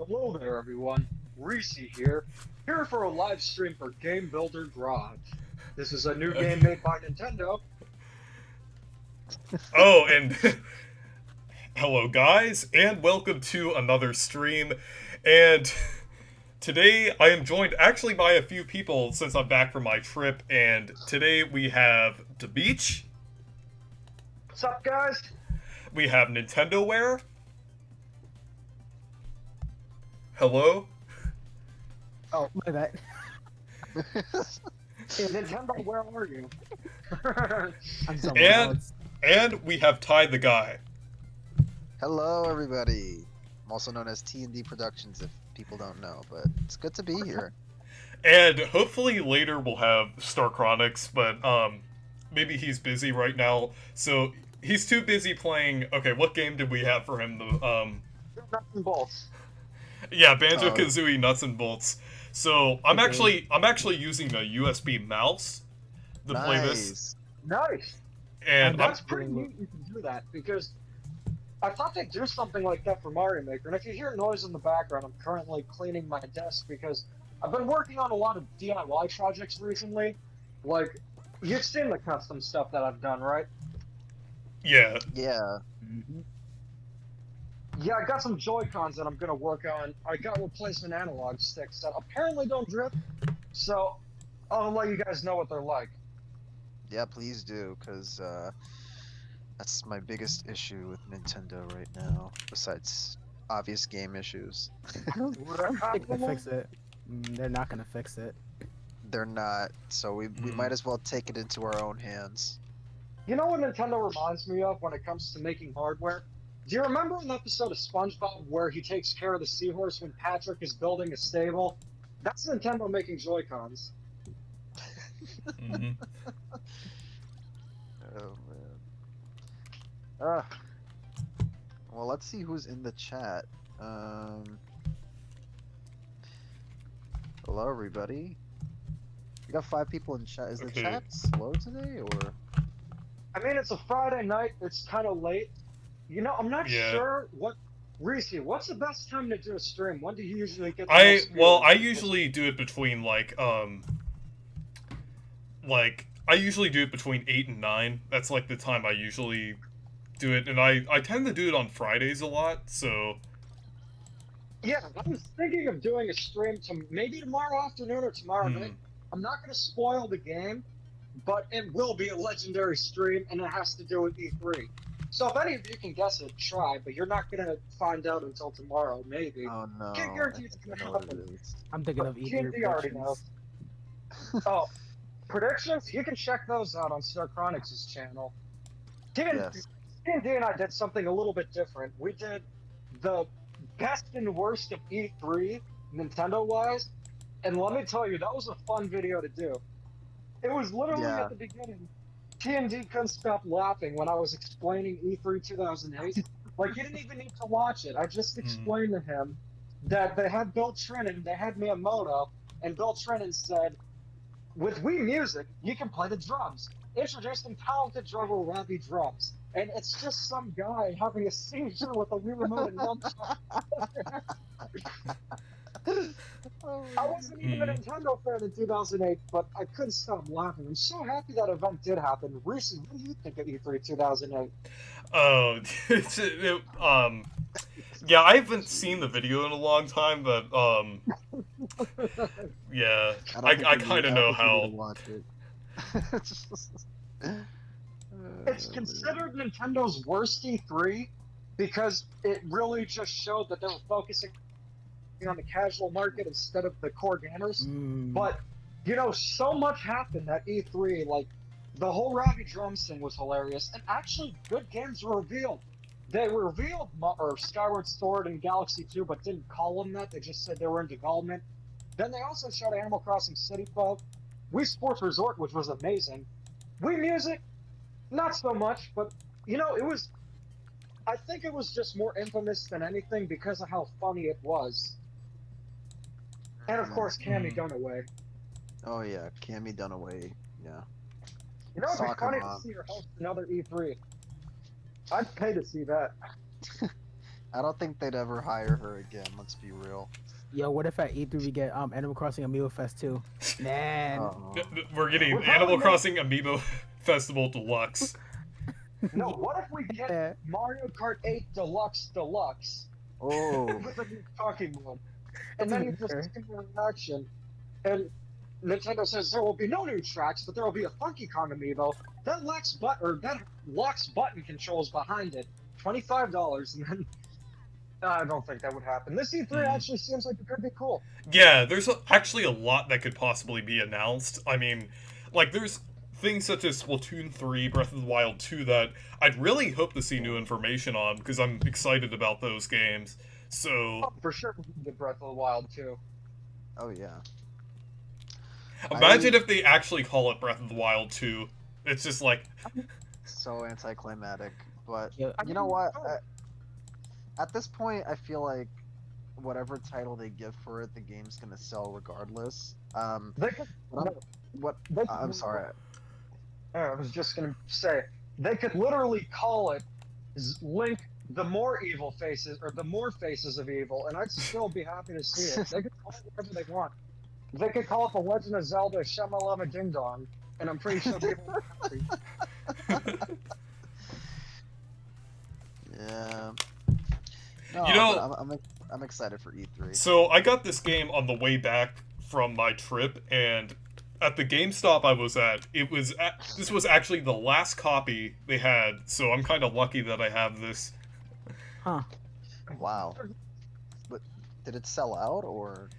Hello there, everyone. Reese here for a live stream for Game Builder Garage. This is a new game made by Nintendo. Oh, and hello, guys, and welcome to another stream. And today I am joined actually by a few people since I'm back from my trip. And today we have The Beach, What's up, guys? we have NintendoWare. Hello. Oh, my bad. Nintendo, where are you? I'm somewhere And else. and we have Ty the Guy. Hello, everybody. I'm also known as T&D Productions, if people don't know, but it's good to be here. And hopefully later we'll have Star Chronix, but maybe he's busy right now. So he's too busy playing. Okay, what game did we have for him? Nuts and bolts. Yeah, Banjo-Kazooie Nuts and Bolts. So I'm Okay. actually using a USB mouse to play this, Nice. and I'm That's pretty doing neat you can do that, because I thought they'd do something like that for Mario Maker. And if you hear noise in the background, I'm currently cleaning my desk because I've been working on a lot of DIY projects recently. Like, you've seen the custom stuff that I've done, right? yeah, Yeah. Yeah, I got some Joy-Cons that I'm gonna work on. I got replacement analog sticks that apparently don't drift, so I'll let you guys know what they're like. Yeah, please do, because that's my biggest issue with Nintendo right now, besides obvious game issues. I don't think they fix it. They're not gonna fix it. They're not, so we might as well take it into our own hands. You know what Nintendo reminds me of when it comes to making hardware? Do you remember an episode of SpongeBob where he takes care of the seahorse when Patrick is building a stable? That's Nintendo making Joy-Cons. mhm. Oh, man. Well, let's see who's in the chat. Hello, everybody. We got 5 people in chat. Is the Okay. chat slow today, or...? I mean, it's a Friday night, it's kind of late. You know, I'm not Yeah. sure what... Reese, what's the best time to do a stream? When do you usually get the I most viewers? usually do it between like I usually do it between 8 and 9. That's like the time I usually do it, and I tend to do it on Fridays a lot. So Yeah, I was thinking of doing a stream maybe tomorrow afternoon or tomorrow hmm. night. I'm not going to spoil the game, but it will be a legendary stream, and it has to do with E3. So if any of you can guess it, try, but you're not going to find out until tomorrow, maybe. Oh no. Can't I guarantee it's think going I to know what it happen. is. I'm thinking of eating TNT already knows. Oh, predictions? You can check those out on Star Chronix' channel. Yes. TNT and I did something a little bit different. We did the best and worst of E3, Nintendo-wise, and let me tell you, that was a fun video to do. It was literally Yeah. at the beginning. TNT couldn't stop laughing when I was explaining E3 2008. Like, he didn't even need to watch it. I just explained to him that they had Bill Trinen, they had Miyamoto, and Bill Trinen said, with Wii Music, you can play the drums. Introducing talented drummer Ravi Drums. And it's just some guy having a seizure with a Wii remote and nunchuck. I wasn't even a Nintendo fan in 2008, but I couldn't stop laughing. I'm so happy that event did happen. Reese, what do you think of E3 2008? Oh, yeah, I haven't seen the video in a long time, but yeah, I kind of know how. Watch it. It's considered Nintendo's worst E3 because it really just showed that they were focusing on the casual market instead of the core gamers. But, you know, so much happened at E3, like, the whole Ravi Drums thing was hilarious, and actually good games were revealed. They revealed Skyward Sword and Galaxy 2, but didn't call them that, they just said they were in development. Then they also showed Animal Crossing City Folk, Wii Sports Resort, which was amazing. Wii Music, not so much, but, you know, I think it was just more infamous than anything because of how funny it was. And of course, Cammy Dunaway. Oh yeah, Cammy Dunaway. Yeah. You know, it'd be Soccer funny mom. to see her host another E3. I'd pay to see that. I don't think they'd ever hire her again. Let's be real. Yo, what if at E3 we get Animal Crossing Amiibo Fest 2? Man. Oh. We're getting We're Animal probably Crossing Amiibo Festival Deluxe. No, what if we get Yeah. Mario Kart 8 Deluxe Deluxe Oh. with a new talking one? And then you just Sure. see the reaction. And Nintendo says there will be no new tracks, but there will be a Funky Kong amiibo. That locks button controls behind it. $25, and then I don't think that would happen. This E3 actually seems like it could be cool. Yeah, there's actually a lot that could possibly be announced. I mean, like, there's things such as Splatoon 3, Breath of the Wild 2 that I'd really hope to see new information on, because I'm excited about those games. So, Oh, for sure, we can get Breath of the Wild too. Oh yeah. imagine if they actually call it Breath of the Wild 2. It's just like, So anticlimactic. But Yeah. you know what? At this point, I feel like whatever title they give for it, the game's gonna sell regardless. They could, What I'm- no, What? they I'm could- sorry. I was just gonna say they could literally call it Link the More Evil Faces or the More Faces of Evil, and I'd still be happy to see it. They could call it whatever they want. They could call it The Legend of Zelda Shamalama Ding Dong, and I'm pretty sure people would be happy. Yeah. No, You know- but I'm excited for E3. so I got this game on the way back from my trip, and at the GameStop I was at, this was actually the last copy they had, so I'm kind of lucky that I have this. Wow. But did it sell out or?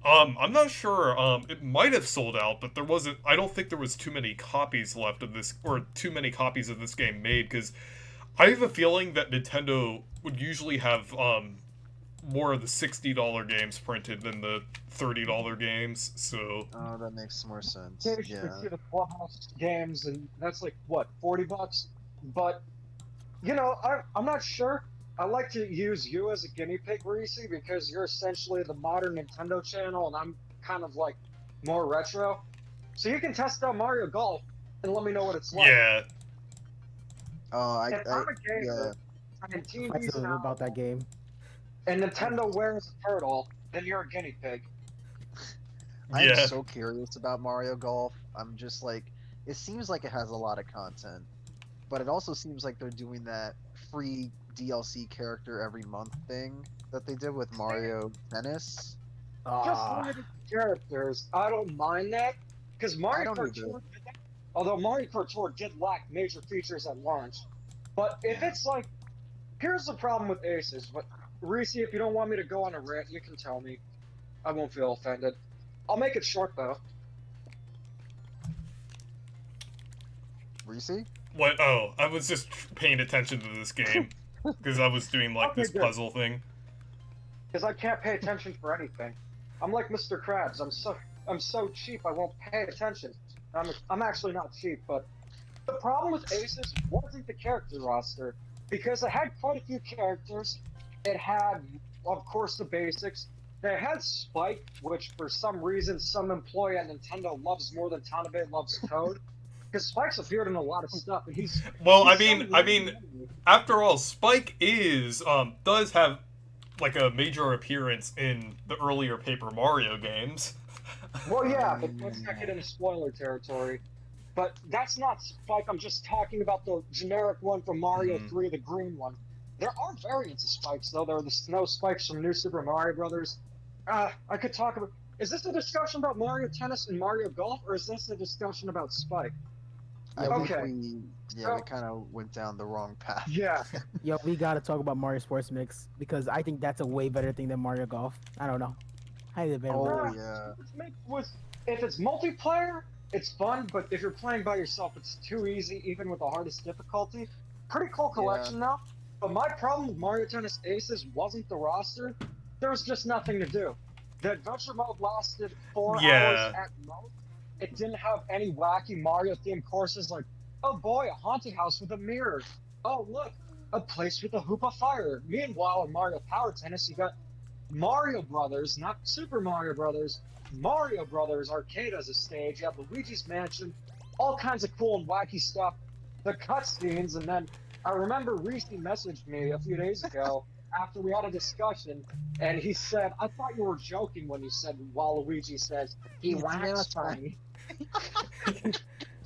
I'm not sure. It might have sold out, but there wasn't. I don't think there was too many copies left of this, or too many copies of this game made. Because I have a feeling that Nintendo would usually have more of the $60 games printed than the $30 games. So Oh, that makes more sense. Occasionally Yeah. see the Clubhouse games, and that's like what, $40? But you know, I'm not sure. I like to use you as a guinea pig, Reese, because you're essentially the modern Nintendo channel, and I'm kind of like more retro. So you can test out Mario Golf and let me know what it's like. yeah, Oh, If I'm a gamer, and I TV's feel now, about that game. and Nintendo wears a turtle, then you're a guinea pig. I'm yeah. so curious about Mario Golf. I'm just like, it seems like it has a lot of content, but it also seems like they're doing that free DLC character every month thing that they did with Mario Tennis. Just Ah, limited characters. I don't mind that, because Mario don't Kart either. Tour did that. Although Mario Kart Tour did lack major features at launch. But if it's like, here's the problem with Aces. But Reese, if you don't want me to go on a rant, you can tell me. I won't feel offended. I'll make it short though. Reese? What? Oh, I was just paying attention to this game because I was doing like Okay, this good. puzzle thing. Because I can't pay attention for anything. I'm like Mr. Krabs. I'm so cheap I won't pay attention. I'm actually not cheap, but the problem with Aces wasn't the character roster, because it had quite a few characters. It had, of course, the basics. They had Spike, which for some reason some employee at Nintendo loves more than Tanabe loves Toad. Because Spike's appeared in a lot of stuff, and he's Well, I he's so mean, weird. after all, Spike does have like a major appearance in the earlier Paper Mario games. Well, yeah, but let's not get into spoiler territory. But that's not Spike. I'm just talking about the generic one from Mario Mhm. 3, the green one. There are variants of Spikes, though. There are the snow Spikes from New Super Mario Brothers. I could talk about. Is this a discussion about Mario Tennis and Mario Golf, or is this a discussion about Spike? I think Okay. we kind of went down the wrong path. Yeah. yo, we gotta talk about Mario Sports Mix because I think that's a way better thing than Mario Golf. I don't know. Highly debatable. Oh yeah. If it's multiplayer, it's fun, but if you're playing by yourself, it's too easy, even with the hardest difficulty. Pretty cool collection now. But my problem with Mario Tennis Aces wasn't the roster. There was just nothing to do. The adventure mode lasted 4 Yeah. hours at most. It didn't have any wacky Mario-themed courses like, oh boy, a haunted house with a mirror. Oh look, a place with a hoop of fire. Meanwhile, in Mario Power Tennis, you got Mario Brothers, not Super Mario Brothers, Mario Brothers Arcade as a stage. You have Luigi's Mansion, all kinds of cool and wacky stuff. The cutscenes, and then I remember Reese messaged me a few days ago after we had a discussion, and he said, "I thought you were joking when you said Waluigi says he whacks funny."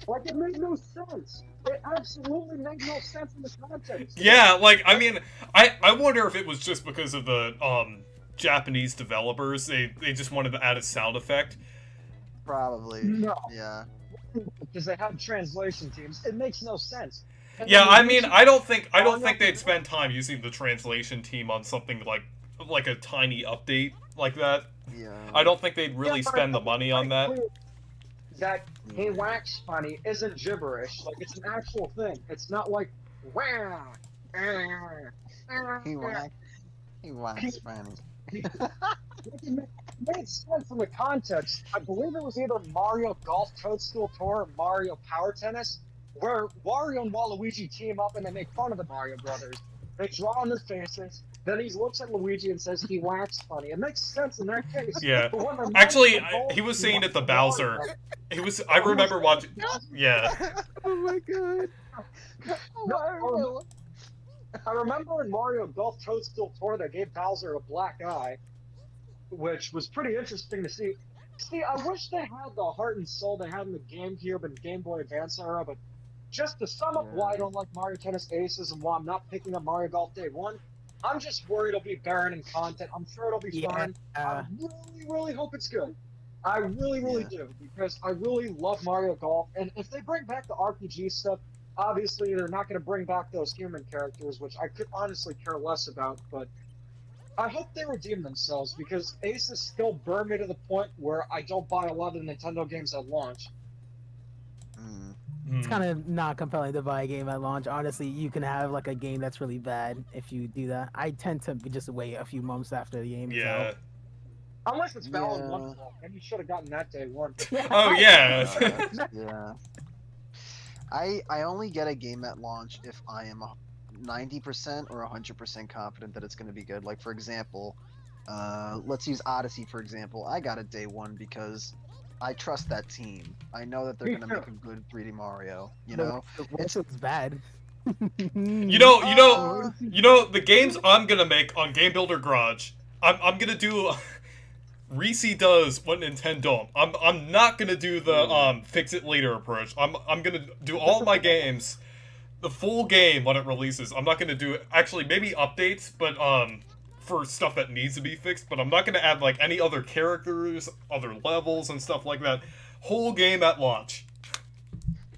Like, it made no sense. It absolutely made no sense in the context. Yeah, like, I mean, I wonder if it was just because of the Japanese developers. They just wanted to add a sound effect. Probably. No, Yeah. because they have translation teams. It makes no sense. And Yeah, then I mean, Luigi- I don't think they'd spend time using the translation team on something like a tiny update like that. Yeah. I don't think they'd really Yeah, but spend the money on that. That he whacks funny isn't gibberish. Like, it's an actual thing. It's not like wah. He whacks. He whacks funny. It made sense in the context. I believe it was either Mario Golf Toadstool Tour or Mario Power Tennis, where Wario and Waluigi team up and they make fun of the Mario brothers. They draw on their faces. Then he looks at Luigi and says he whacks funny. It makes sense in that case. Yeah. But when they're Actually, making both he was saying it to Mario, Bowser. I remember watching. Yeah. Oh my god. No, I remember in Mario Golf Toadstool Tour they gave Bowser a black eye, which was pretty interesting to see. See, I wish they had the heart and soul they had in the GameCube and Game Boy Advance era, but just to sum up why I don't like Mario Tennis Aces and why I'm not picking up Mario Golf Day 1, I'm just worried it'll be barren in content. I'm sure it'll be fine. I really, really hope it's good. I really, really do, because I really love Mario Golf, and if they bring back the RPG stuff, obviously they're not going to bring back those human characters, which I could honestly care less about, but I hope they redeem themselves, because Aces still burn me to the point where I don't buy a lot of Nintendo games at launch. It's kind of not compelling to buy a game at launch. Honestly, you can have like a game that's really bad if you do that. I tend to just wait a few months after the game is Yeah. out. Unless it's Valid Yeah. Wonderful, and you should have gotten that day one. Oh yeah. Yeah. I only get a game at launch if I am 90% or 100% confident that it's going to be good. Like, for example, let's use Odyssey for example. I got it day one because I trust that team. I know that they're Me going to too. make a good 3D Mario. You know, It's bad. You know, the games I'm gonna make on Game Builder Garage. I'm gonna do. Reese does what Nintendo don't. I'm not gonna do the fix it later approach. I'm gonna do all my games, the full game when it releases. I'm not gonna do actually maybe updates, but for stuff that needs to be fixed. But I'm not gonna add like any other characters, other levels, and stuff like that. Whole game at launch.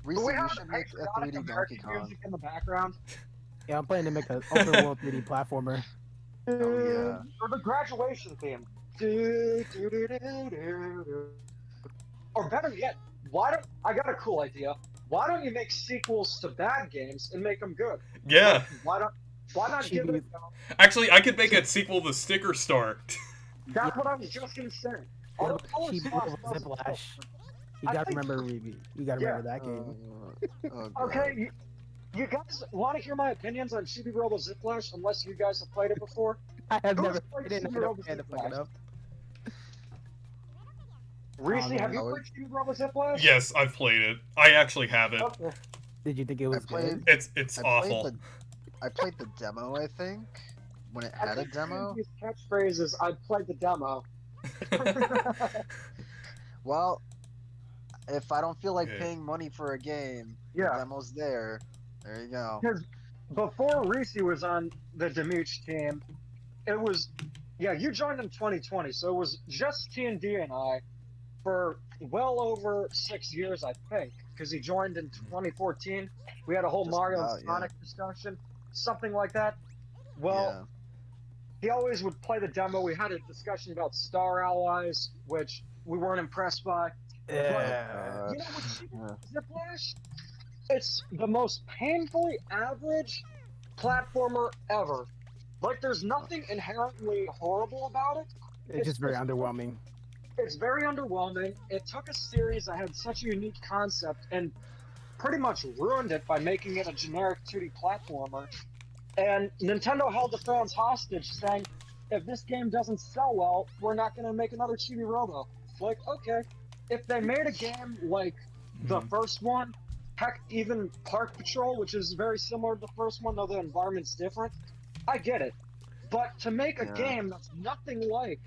Reese, Do we you have should make a patriotic 3D Donkey American Kong. music in the background? Yeah, I'm planning to make an open world 3D platformer. Oh, yeah. Or the graduation theme. Or better yet, I got a cool idea. Why don't you make sequels to bad games and make them good? Yeah. Why not give it a go? Actually, I could make a sequel to Sticker Star. That's what I was just gonna say. All the color Chibi spots Robo doesn't help. Ziplash. You I gotta think- remember You gotta remember that game. Oh, God. Okay, you guys want to hear my opinions on Chibi Robo Ziplash unless you guys have played it before? I have Who's never. played I didn't Chibi know Robo I had to look it Ziplash? up. Reese, Oh, no, have you no. played Chibi Robo Ziplash? Yes, I've played it. I actually have it. Okay. Did you think it was played- good? It's I awful. played the demo, I think, when it I had a think demo. These catchphrases, I played the demo. Well, if I don't feel like Yeah. paying money for a game, the Yeah. demo's there. There you go. Because before Reese was on the Demuch team, it was, yeah, you joined in 2020, so it was just T&D and I for well over 6 years, I think, because he joined in 2014. We had a whole Just Mario about, and yeah. Sonic discussion, something like that. Well, he always would play the demo. We had a discussion about Star Allies, which we weren't impressed by. Yeah. You know what Chibi Ziplash? It's the most painfully average platformer ever. Like, there's nothing inherently horrible about it. It's just very underwhelming. It's very underwhelming. It took a series that had such a unique concept and pretty much ruined it by making it a generic 2D platformer. And Nintendo held the fans hostage, saying, if this game doesn't sell well, we're not going to make another Chibi Robo. Like, okay. If they made a game like the first one, heck, even Park Patrol, which is very similar to the first one, though the environment's different, I get it. But to make a Yeah. game that's nothing like,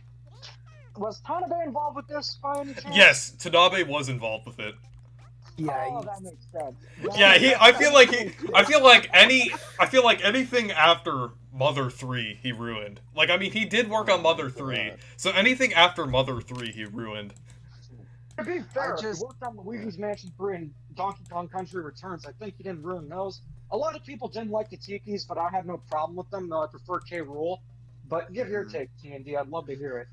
was Tanabe involved with this by any chance? Yes, Tanabe was involved with it. Yeah, Oh, that makes sense. Yeah, I feel like anything after Mother 3 he ruined. Like, I mean, he did work on Mother 3, God. so anything after Mother 3 he ruined. To be fair, just- he worked on Luigi's Mansion 3 and Donkey Kong Country Returns. I think he didn't ruin those. A lot of people didn't like the Tikis, but I had no problem with them, though I prefer K. Rool. But give your take, TND. I'd love to hear it.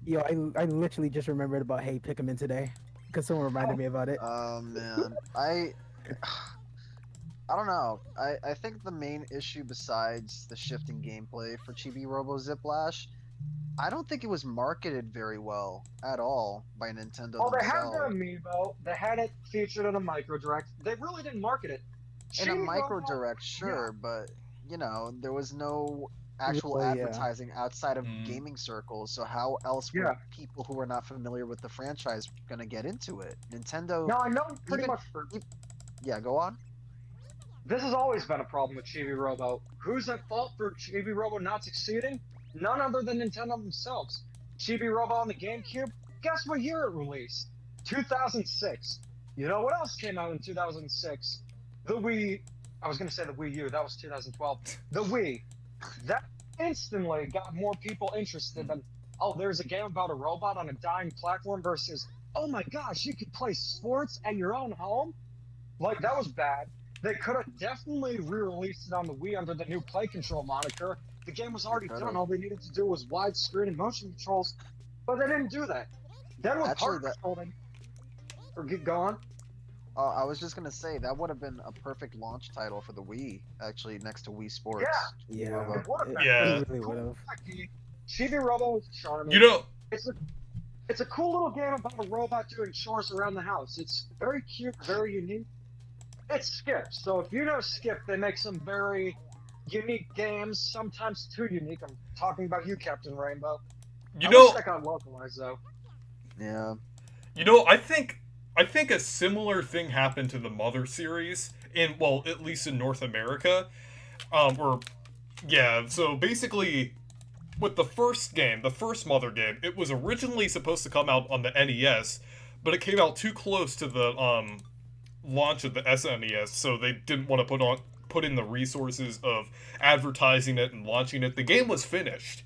Yo, I literally just remembered about Hey Pikmin today because someone reminded me about it. Oh man, I don't know. I think the main issue besides the shifting gameplay for Chibi Robo Ziplash, I don't think it was marketed very well at all by Nintendo Oh, they had themselves. the amiibo. They had it featured in a micro direct. They really didn't market it. In a Chibi micro Robo- direct, sure, but you know, there was no actual Really, yeah. advertising outside of Mm. gaming circles, so how else were Yeah. people who are not familiar with the franchise gonna get into it? Nintendo, Now, I know pretty Even- much for yeah, go on. this has always been a problem with Chibi Robo. Who's at fault for Chibi Robo not succeeding? None other than Nintendo themselves. Chibi Robo on the GameCube, guess what year it released? 2006. You know what else came out in 2006? The Wii. I was going to say the Wii U, that was 2012. The Wii. That instantly got more people interested than, oh, there's a game about a robot on a dying platform versus, oh my gosh, you could play sports at your own home? Like, that was bad. They could have definitely re-released it on the Wii under the new Play Control moniker. The game was already Could've. done. All they needed to do was widescreen and motion controls, but they didn't do that. Then with Actually, Heart that- Control, or get going. I was just gonna say that would have been a perfect launch title for the Wii, actually, next to Wii Sports. Yeah, Robo. It would have been. Yeah. It really would have. Chibi Robo is charming. You know, It's a cool little game about a robot doing chores around the house. It's very cute, very unique. It's Skip, so if you know Skip, they make some very unique games, sometimes too unique. I'm talking about you, Captain Rainbow. you I know, wish that got localized though. Yeah. I think a similar thing happened to the Mother series at least in North America. So basically with the first game, the first Mother game, it was originally supposed to come out on the NES, but it came out too close to the launch of the SNES, so they didn't want to put in the resources of advertising it and launching it. The game was finished.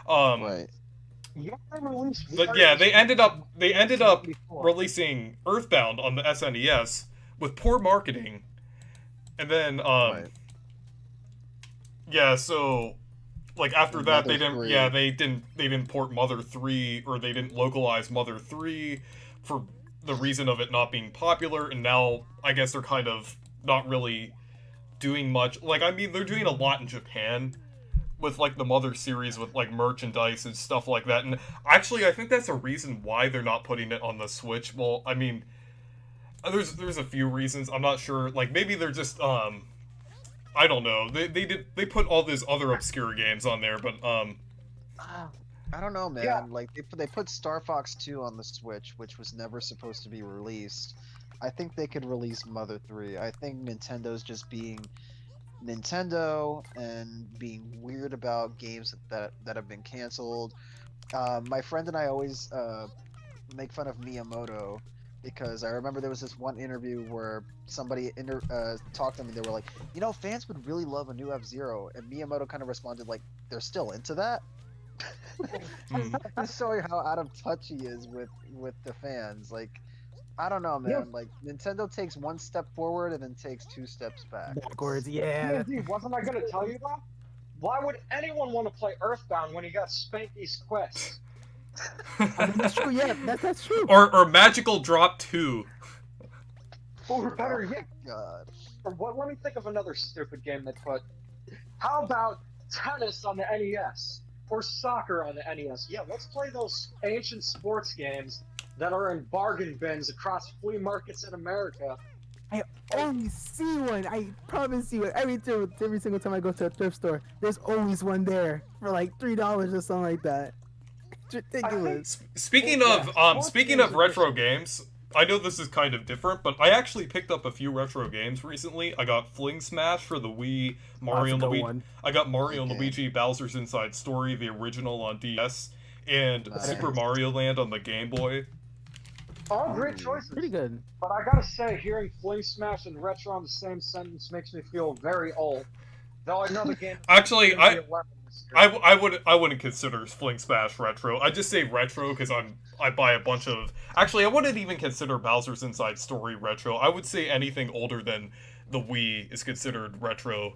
Right. Yeah, they released But yeah, they ended up before. releasing Earthbound on the SNES with poor marketing, and then Right. yeah, so like after And that Mother they 3. didn't port Mother 3, or they didn't localize Mother 3 for the reason of it not being popular, and now I guess they're kind of not really doing much. Like, I mean, they're doing a lot in Japan with like the Mother series with like merchandise and stuff like that, and actually I think that's a reason why they're not putting it on the Switch. Well, I mean, there's a few reasons. I'm not sure. Like, maybe they're just I don't know. They put all these other obscure games on there, but I don't know, man. Yeah. Like they put Star Fox 2 on the Switch, which was never supposed to be released. I think they could release Mother 3. I think Nintendo's just being Nintendo and being weird about games that have been canceled. My friend and I always make fun of Miyamoto because I remember there was this one interview where somebody talked to them and they were like, you know, fans would really love a new F-Zero, and Miyamoto kind of responded like, they're still into that. Just showing how out of touch he is with the fans. Like, I don't know, man. Yeah. Like, Nintendo takes one step forward and then takes 2 steps back. Backwards, yeah. TND, wasn't I going to tell you that? Why would anyone want to play Earthbound when you got Spanky's Quest? I mean, that's true. Yeah, that's true. or Magical Drop 2. Or better yet, God. let me think of another stupid game they put. How about tennis on the NES? Or soccer on the NES? Yeah, let's play those ancient sports games that are in bargain bins across flea markets in America. I always see one. I promise you, every single time I go to a thrift store, there's always one there for like $3 or something like that. It's ridiculous. Speaking Yeah, of sports speaking games of are retro games, I know this is kind of different, but I actually picked up a few retro games recently. I got Fling Smash for the Wii, Mario and That's a good Luigi. one. I got Mario and Okay. Luigi Bowser's Inside Story, the original on DS, and Nice. Super Mario Land on the Game Boy. All great Ooh. choices. Pretty good. But I gotta say, hearing Fling Smash and Retro on the same sentence makes me feel very old. Though I know the game. Actually, is gonna be 11 this year. I wouldn't consider Fling Smash retro. I just say retro because I buy a bunch of. Actually, I wouldn't even consider Bowser's Inside Story retro. I would say anything older than the Wii is considered retro.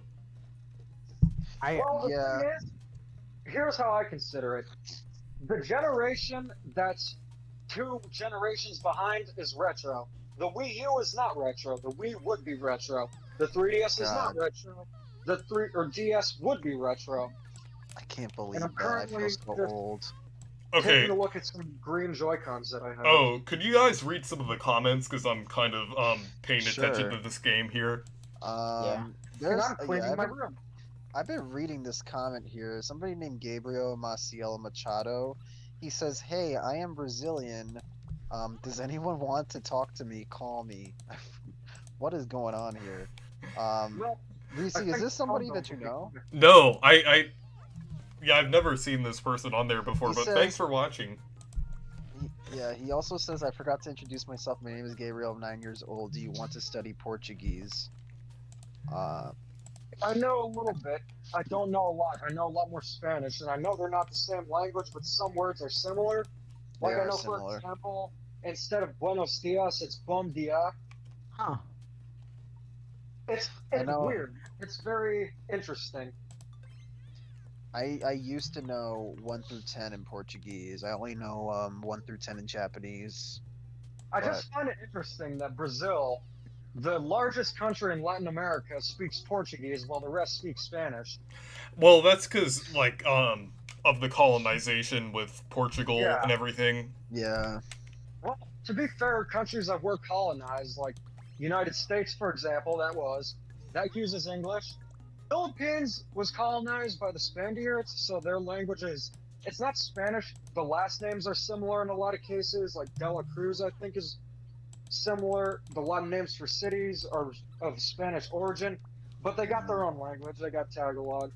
Well, the Yeah. thing is, here's how I consider it. The generation that's 2 generations behind is retro. The Wii U is not retro. The Wii would be retro. The 3DS is not God. retro. The DS would be retro. I can't believe I'm that. I currently feel so just- old. Okay. Taking a look at some green Joy-Cons that I have. Oh, could you guys read some of the comments? Because I'm kind of paying attention Sure. to this game here. And There's, I'm cleaning my I've, been, room. I've been reading this comment here. Somebody named Gabriel Maciel Machado. He says, "Hey, I am Brazilian. Does anyone want to talk to me? Call me." What is going on here? Well, Reese, I is think this somebody Tondo that you would be- know? No, yeah, I've never seen this person on there before, He but says- thanks for watching. He also says, "I forgot to introduce myself. My name is Gabriel. I'm 9 years old. Do you want to study Portuguese?" I know a little bit. I don't know a lot. I know a lot more Spanish, and I know they're not the same language, but some words are similar. Like They I are know, for similar. example, instead of Buenos Dias, it's Bom Dia. Huh. It's I know. weird. It's very interesting. I used to know 1 through 10 in Portuguese. I only know 1 through 10 in Japanese. I just find it interesting that Brazil, the largest country in Latin America, speaks Portuguese while the rest speak Spanish. Well, that's because, like, of the colonization with Portugal Yeah. and everything. Yeah. Well, to be fair, countries that were colonized, like United States, for example, that uses English. Philippines was colonized by the Spaniards, so their language it's not Spanish. The last names are similar in a lot of cases, like De La Cruz, I think, is similar. The Latin names for cities are of Spanish origin, but they got their own language. They got Tagalog.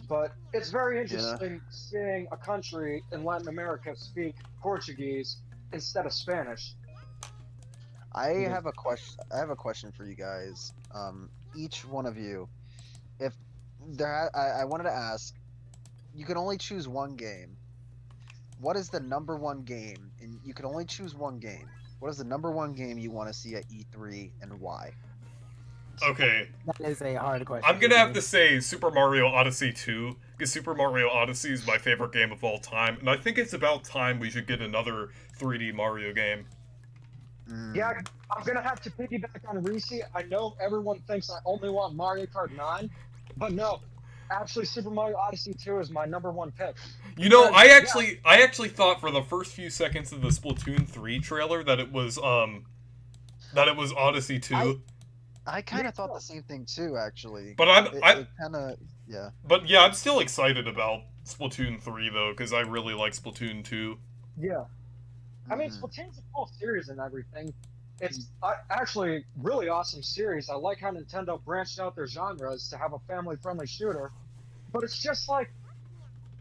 But it's very interesting seeing a country in Latin America speak Portuguese instead of Spanish. I have a question for you guys. Each one of you. If I wanted to ask, you can only choose one game. What is the number one game? And you can only choose one game. What is the number one game you want to see at E3 and why? Okay, That is a hard question. I'm gonna have to say Super Mario Odyssey 2, because Super Mario Odyssey is my favorite game of all time, and I think it's about time we should get another 3D Mario game. Yeah, I'm gonna have to piggyback on Reese. I know everyone thinks I only want Mario Kart 9, but no. Actually, Super Mario Odyssey 2 is my number one pick. You know, Yeah. I actually thought for the first few seconds of the Splatoon 3 trailer that it was Odyssey 2. I kind Me of thought too. the same thing too, actually. But It kind of, yeah. But yeah, I'm still excited about Splatoon 3 though, because I really like Splatoon 2. Yeah. I mean, Mhm. Splatoon's a cool series and everything. It's actually really awesome series. I like how Nintendo branched out their genres to have a family-friendly shooter. But it's just like,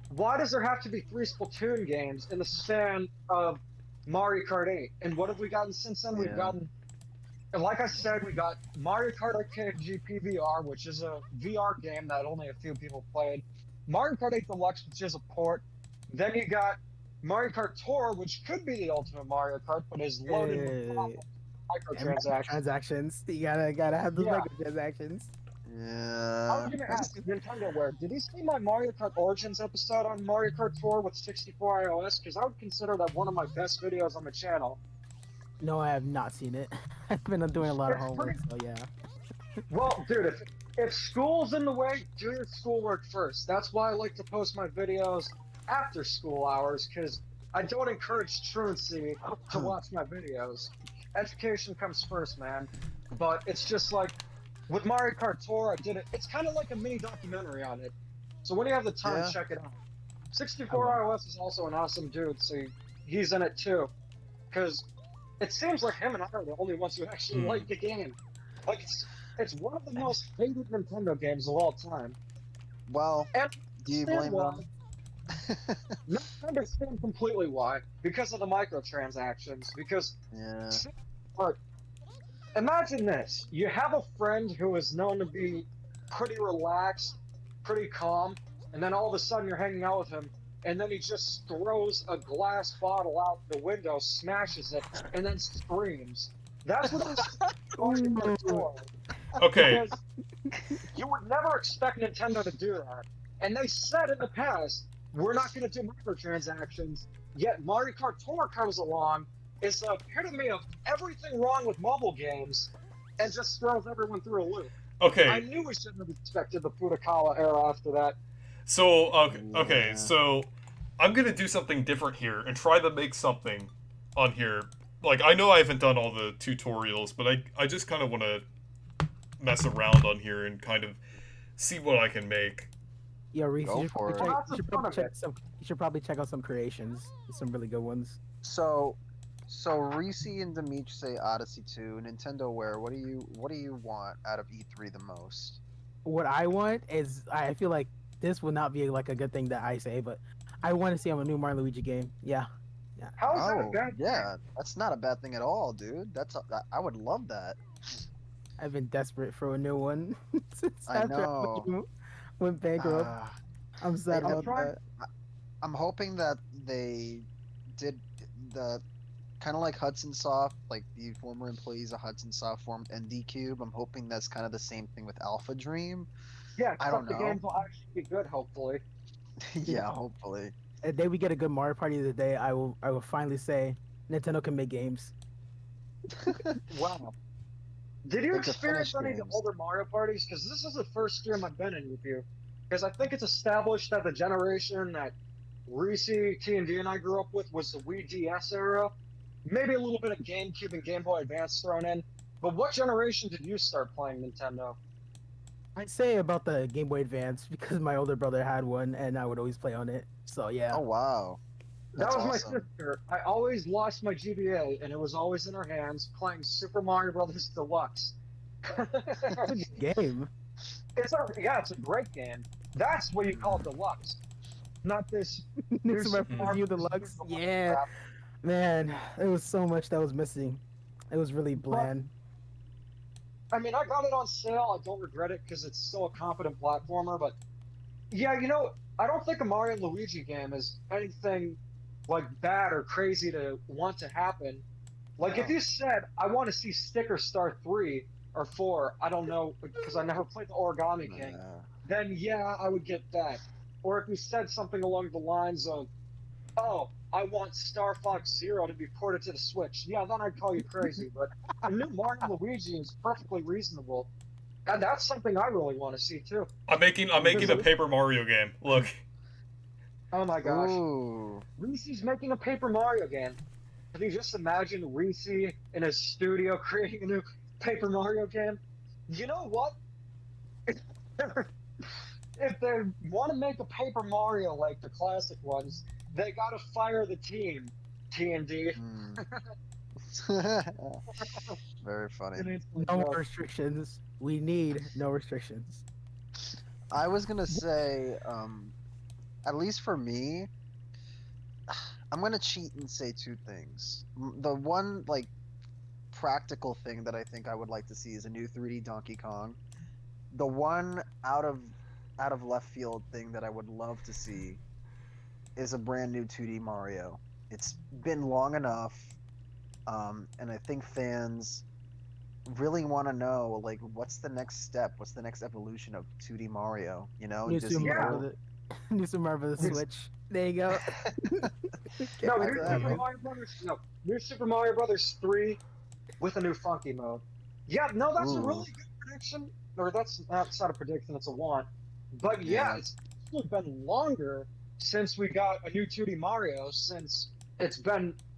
why does there have to be 3 Splatoon games in the span of Mario Kart 8? And what have we gotten since then? We've Yeah. gotten, and like I said, we got Mario Kart Arcade GP VR, which is a VR game that only a few people played. Mario Kart 8 Deluxe, which is a port. Then you got Mario Kart Tour, which could be the ultimate Mario Kart, but is loaded with problems, microtransactions. Transactions. You gotta have those Yeah. microtransactions. I Yeah. was gonna ask NintendoWare, did you see my Mario Kart Origins episode on Mario Kart Tour with 64 iOS? Because I would consider that one of my best videos on the channel. No, I have not seen it. I've been doing a lot of It's homework, pretty- so yeah. Well, dude, if school's in the way, do your schoolwork first. That's why I like to post my videos after school hours, because I don't encourage truancy to watch my videos. Education comes first, man. But it's just like, with Mario Kart Tour, I did it. It's kind of like a mini documentary on it. So when you have the time, Yeah. check it out. 64 iOS is also an awesome dude, so he's in it too. Because it seems like him and I are the only ones who actually like the game. Like, it's one of the most hated Nintendo games of all time. Well, And do you blame them? No, I understand completely why. Because of the microtransactions. Because, Yeah. look, imagine this. You have a friend who is known to be pretty relaxed, pretty calm, and then all of a sudden you're hanging out with him, and then he just throws a glass bottle out the window, smashes it, and then screams. That's what it's for. Okay. Because you would never expect Nintendo to do that. And they said in the past, we're not going to do microtransactions, yet Mario Kart Tour comes along, is the epitome of everything wrong with mobile games, and just throws everyone through a loop. I Okay. knew we shouldn't have expected the Furukawa era after that. So okay. Yeah. So I'm gonna do something different here and try to make something on here. Like I know I haven't done all the tutorials, but I just kind of want to mess around on here and kind of see what I can make. Yo, Reese, Go you should, for probably it. check, Lots you, of should fun probably of check it. some. You should probably check out some creations. Some really good ones. So Reese and Dimitri say Odyssey 2, NintendoWare. What do you want out of E3 the most? What I want is, I feel like this will not be like a good thing that I say, but I want to see a new Mario Luigi game. Yeah, How is that a Oh, bad yeah, that's not a bad thing at all, dude. I would love that. I've been desperate for a new one since I after know. went bankrupt. Ah, I'm sad I'm about trying- that. I'm hoping that they did the kind of like Hudson Soft, like the former employees of Hudson Soft formed ND Cube. I'm hoping that's kind of the same thing with Alpha Dream. Yeah, I don't except the know. games will actually be good, hopefully. Yeah, hopefully. The day we get a good Mario Party of the day, I will finally say Nintendo can make games. Wow. Did you Like the experience Finnish any of the games. older Mario parties? Because this is the first stream I've been in with you. Because I think it's established that the generation that Reese, T&D, and I grew up with was the Wii DS era. Maybe a little bit of GameCube and Game Boy Advance thrown in. But what generation did you start playing Nintendo? I'd say about the Game Boy Advance because my older brother had one and I would always play on it. So yeah. Oh wow. That That's was my awesome. sister. I always lost my GBA, and it was always in her hands playing Super Mario Brothers Deluxe. Game. It's a great game. That's what you call deluxe, not this. New Super Super Mario Mario Deluxe. Deluxe Yeah, crap. man, there was so much that was missing. It was really bland. I mean, I got it on sale. I don't regret it because it's still a competent platformer. But yeah, I don't think a Mario and Luigi game is anything like bad or crazy to want to happen. Like if No. you said, "I want to see Sticker Star 3 or 4," I don't know because I never played the Origami King. Yeah. Then yeah, I would get that. Or if you said something along the lines of, "Oh, I want Star Fox Zero to be ported to the Switch," yeah, then I'd call you crazy. But a new Mario and Luigi is perfectly reasonable, and that's something I really want to see too. I'm making a Paper Mario game. Look. Oh my gosh, Ooh. Reese's making a Paper Mario game. Can you just imagine Reese in his studio creating a new Paper Mario game? You know what? If they want to make a Paper Mario like the classic ones, they gotta fire the team, T&D. Very funny. No more restrictions. We need no restrictions. I was gonna say, at least for me, I'm gonna cheat and say two things. The one like practical thing that I think I would like to see is a new 3D Donkey Kong. The one out of left field thing that I would love to see is a brand new 2D Mario. It's been long enough, and I think fans really want to know like what's the next step, what's the next evolution of 2D Mario. You know, New Does Super he Mario go- for the New Super Mario for the Switch. There you go. No, Like New that, Super man. Mario Brothers. No, New Super Mario Brothers 3 with a new funky mode. Yeah, no, that's a Ooh. really good prediction. Or that's not a prediction; it's a want. But yeah, Yeah. it's actually been longer since we got a new 2D Mario. Since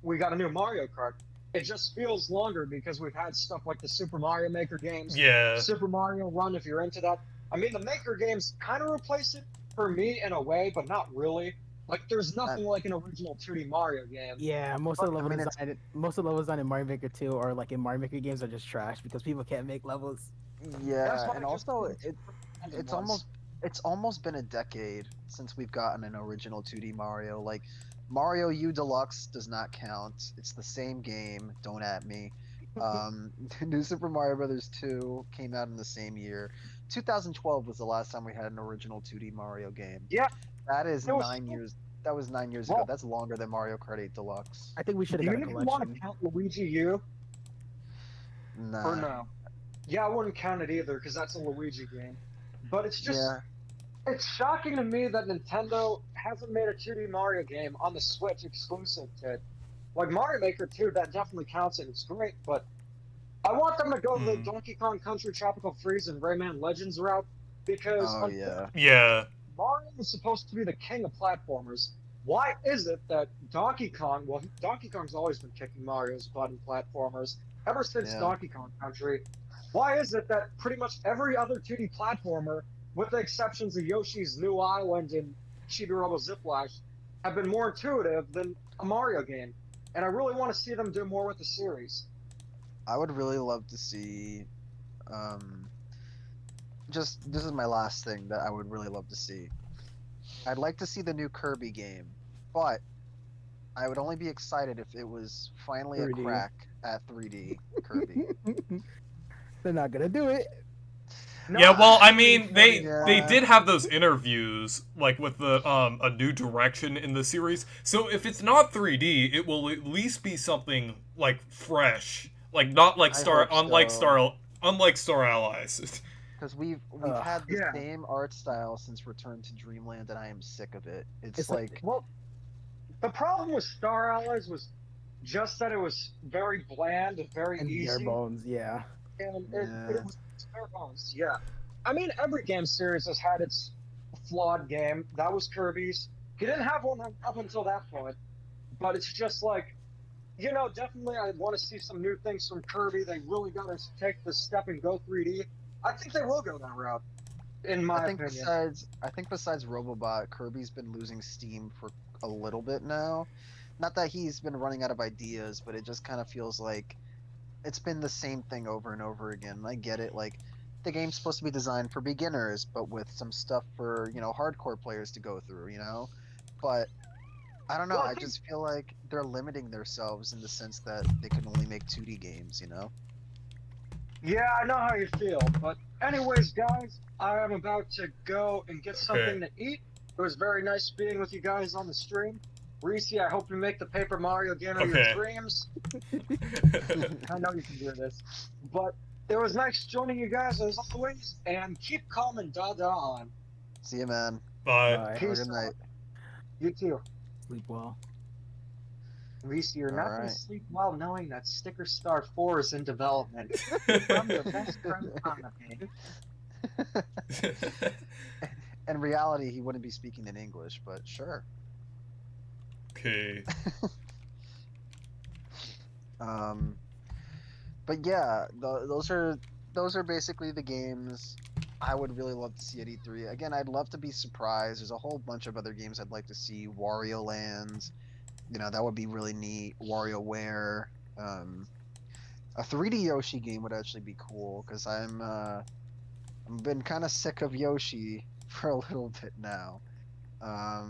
we got a new Mario Kart. It just feels longer because we've had stuff like the Super Mario Maker games, Yeah. Super Mario Run. If you're into that, I mean, the Maker games kind of replace it for me in a way, but not really. Like, there's nothing like an original 2D Mario game. Yeah, most of the I level mean, design, most of the level design in Mario Maker 2 or like in Mario Maker games are just trash because people can't make levels. That's Yeah, why and I just also think it's was. almost been a decade since we've gotten an original 2D Mario. Like Mario U Deluxe does not count. It's the same game. Don't at me. New Super Mario Brothers 2 came out in the same year. 2012 was the last time we had an original 2D Mario game. Yeah, That is it was 9 years. That was 9 years ago. well, That's longer than Mario Kart 8 Deluxe. I think we should do have you got a even want to collection. count Luigi U Nah. or no? Yeah, I wouldn't count it either because that's a Luigi game. But it's just Yeah. it's shocking to me that Nintendo hasn't made a 2D Mario game on the Switch exclusive to it. Like Mario Maker 2, that definitely counts and it's great, but I want them to go the Donkey Kong Country Tropical Freeze and Rayman Legends route because Oh yeah. Yeah. Mario is supposed to be the king of platformers. Why is it that Donkey Kong, well, Donkey Kong's always been kicking Mario's butt in platformers ever since Yeah. Donkey Kong Country? Why is it that pretty much every other 2D platformer, with the exceptions of Yoshi's New Island and Chibi Robo Ziplash, have been more intuitive than a Mario game? And I really want to see them do more with the series. I would really love to see, just this is my last thing that I would really love to see. I'd like to see the new Kirby game, but I would only be excited if it was finally 3D. a crack at 3D Kirby. They're not gonna do it. Yeah, well, I actually, mean, they Yeah. did have those interviews, like with the a new direction in the series. So if it's not 3D, it will at least be something like fresh, like not like I hope unlike Star Allies. Because we've Ugh. had the Yeah. same art style since Return to Dreamland, and I am sick of it. It's, It's like- like, Well, the problem with Star Allies was just that it was very bland and very And easy. bare bones, yeah. And Yeah. it was bare bones, yeah. I mean, every game series has had its flawed game. That was Kirby's. He didn't have one up until that point. But it's just like, you know, definitely I want to see some new things from Kirby. They really got to take the step and go 3D. I think they will go that route, in my I think opinion. besides Robobot, Kirby's been losing steam for a little bit now. Not that he's been running out of ideas, but it just kind of feels like it's been the same thing over and over again. I get it, like the game's supposed to be designed for beginners, but with some stuff for, hardcore players to go through, But I don't know, Well, I I think- just feel like they're limiting themselves in the sense that they can only make 2D games, Yeah, I know how you feel. But anyways, guys, I am about to go and get something to eat. It was very nice being with you guys on the stream. Reese, I hope you make the Paper Mario game of Okay. your dreams. I know you can do this. But it was nice joining you guys as always, and keep calm and Dada on. See you, man. Bye. Bye. Have a Peace good night. out. You too. Sleep well. Reese, you're not going Alright. to sleep well knowing that Sticker Star 4 is in development. From your best friend Hanake. In reality, he wouldn't be speaking in English, but sure. Okay. But yeah, those are basically the games I would really love to see at E3. Again, I'd love to be surprised. There's a whole bunch of other games I'd like to see. Wario Land, that would be really neat. WarioWare, a 3D Yoshi game would actually be cool because I'm been kind of sick of Yoshi for a little bit now. I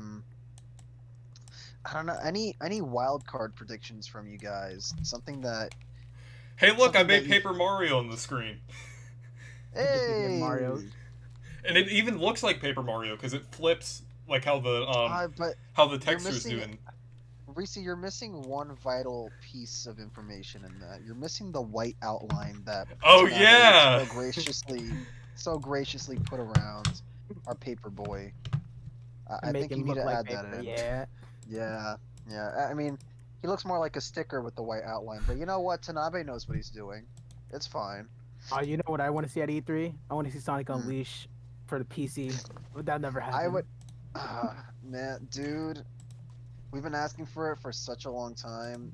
don't know, any wild card predictions from you guys? Something that Hey, look, I Something made that you- Paper Mario on the screen. hey Mario. And it even looks like Paper Mario because it flips like how the but how the texture's missing doing. Reese, you're missing one vital piece of information in that. You're missing the white outline that Oh, Tanabe yeah! so graciously put around our paper boy. I Make think you him need look to like add that paper, in. Yeah. Yeah. I mean, he looks more like a sticker with the white outline, but you know what? Tanabe knows what he's doing. It's fine. You know what I want to see at E3? I want to see Sonic Unleashed for the PC. But that never happened. I would, man, dude, we've been asking for it for such a long time.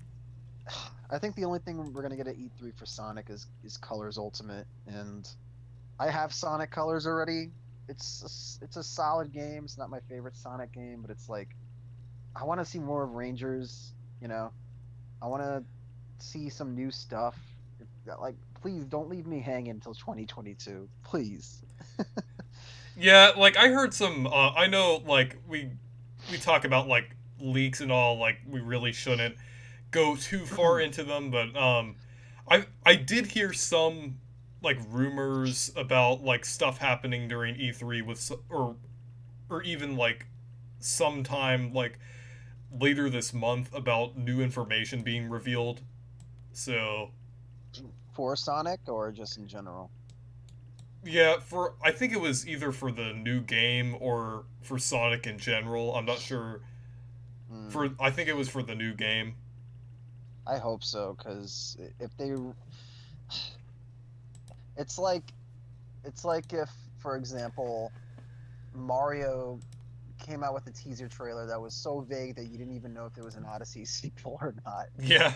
I think the only thing we're gonna get at E3 for Sonic is Colors Ultimate, and I have Sonic Colors already. It's a solid game. It's not my favorite Sonic game, but it's like I want to see more of Rangers. You know, I want to see some new stuff. Like, please don't leave me hanging until 2022. Please. Yeah, like I heard some. I know, like we talk about like leaks and all. Like we really shouldn't go too far into them, but I did hear some like rumors about like stuff happening during E3 with or even like sometime like later this month about new information being revealed. So For Sonic or just in general? yeah, for I think it was either for the new game or for Sonic in general. I'm not sure. Hmm. I think it was for the new game. I hope so, because if they, it's like, it's like if, for example, Mario came out with a teaser trailer that was so vague that you didn't even know if it was an Odyssey sequel or not. Yeah.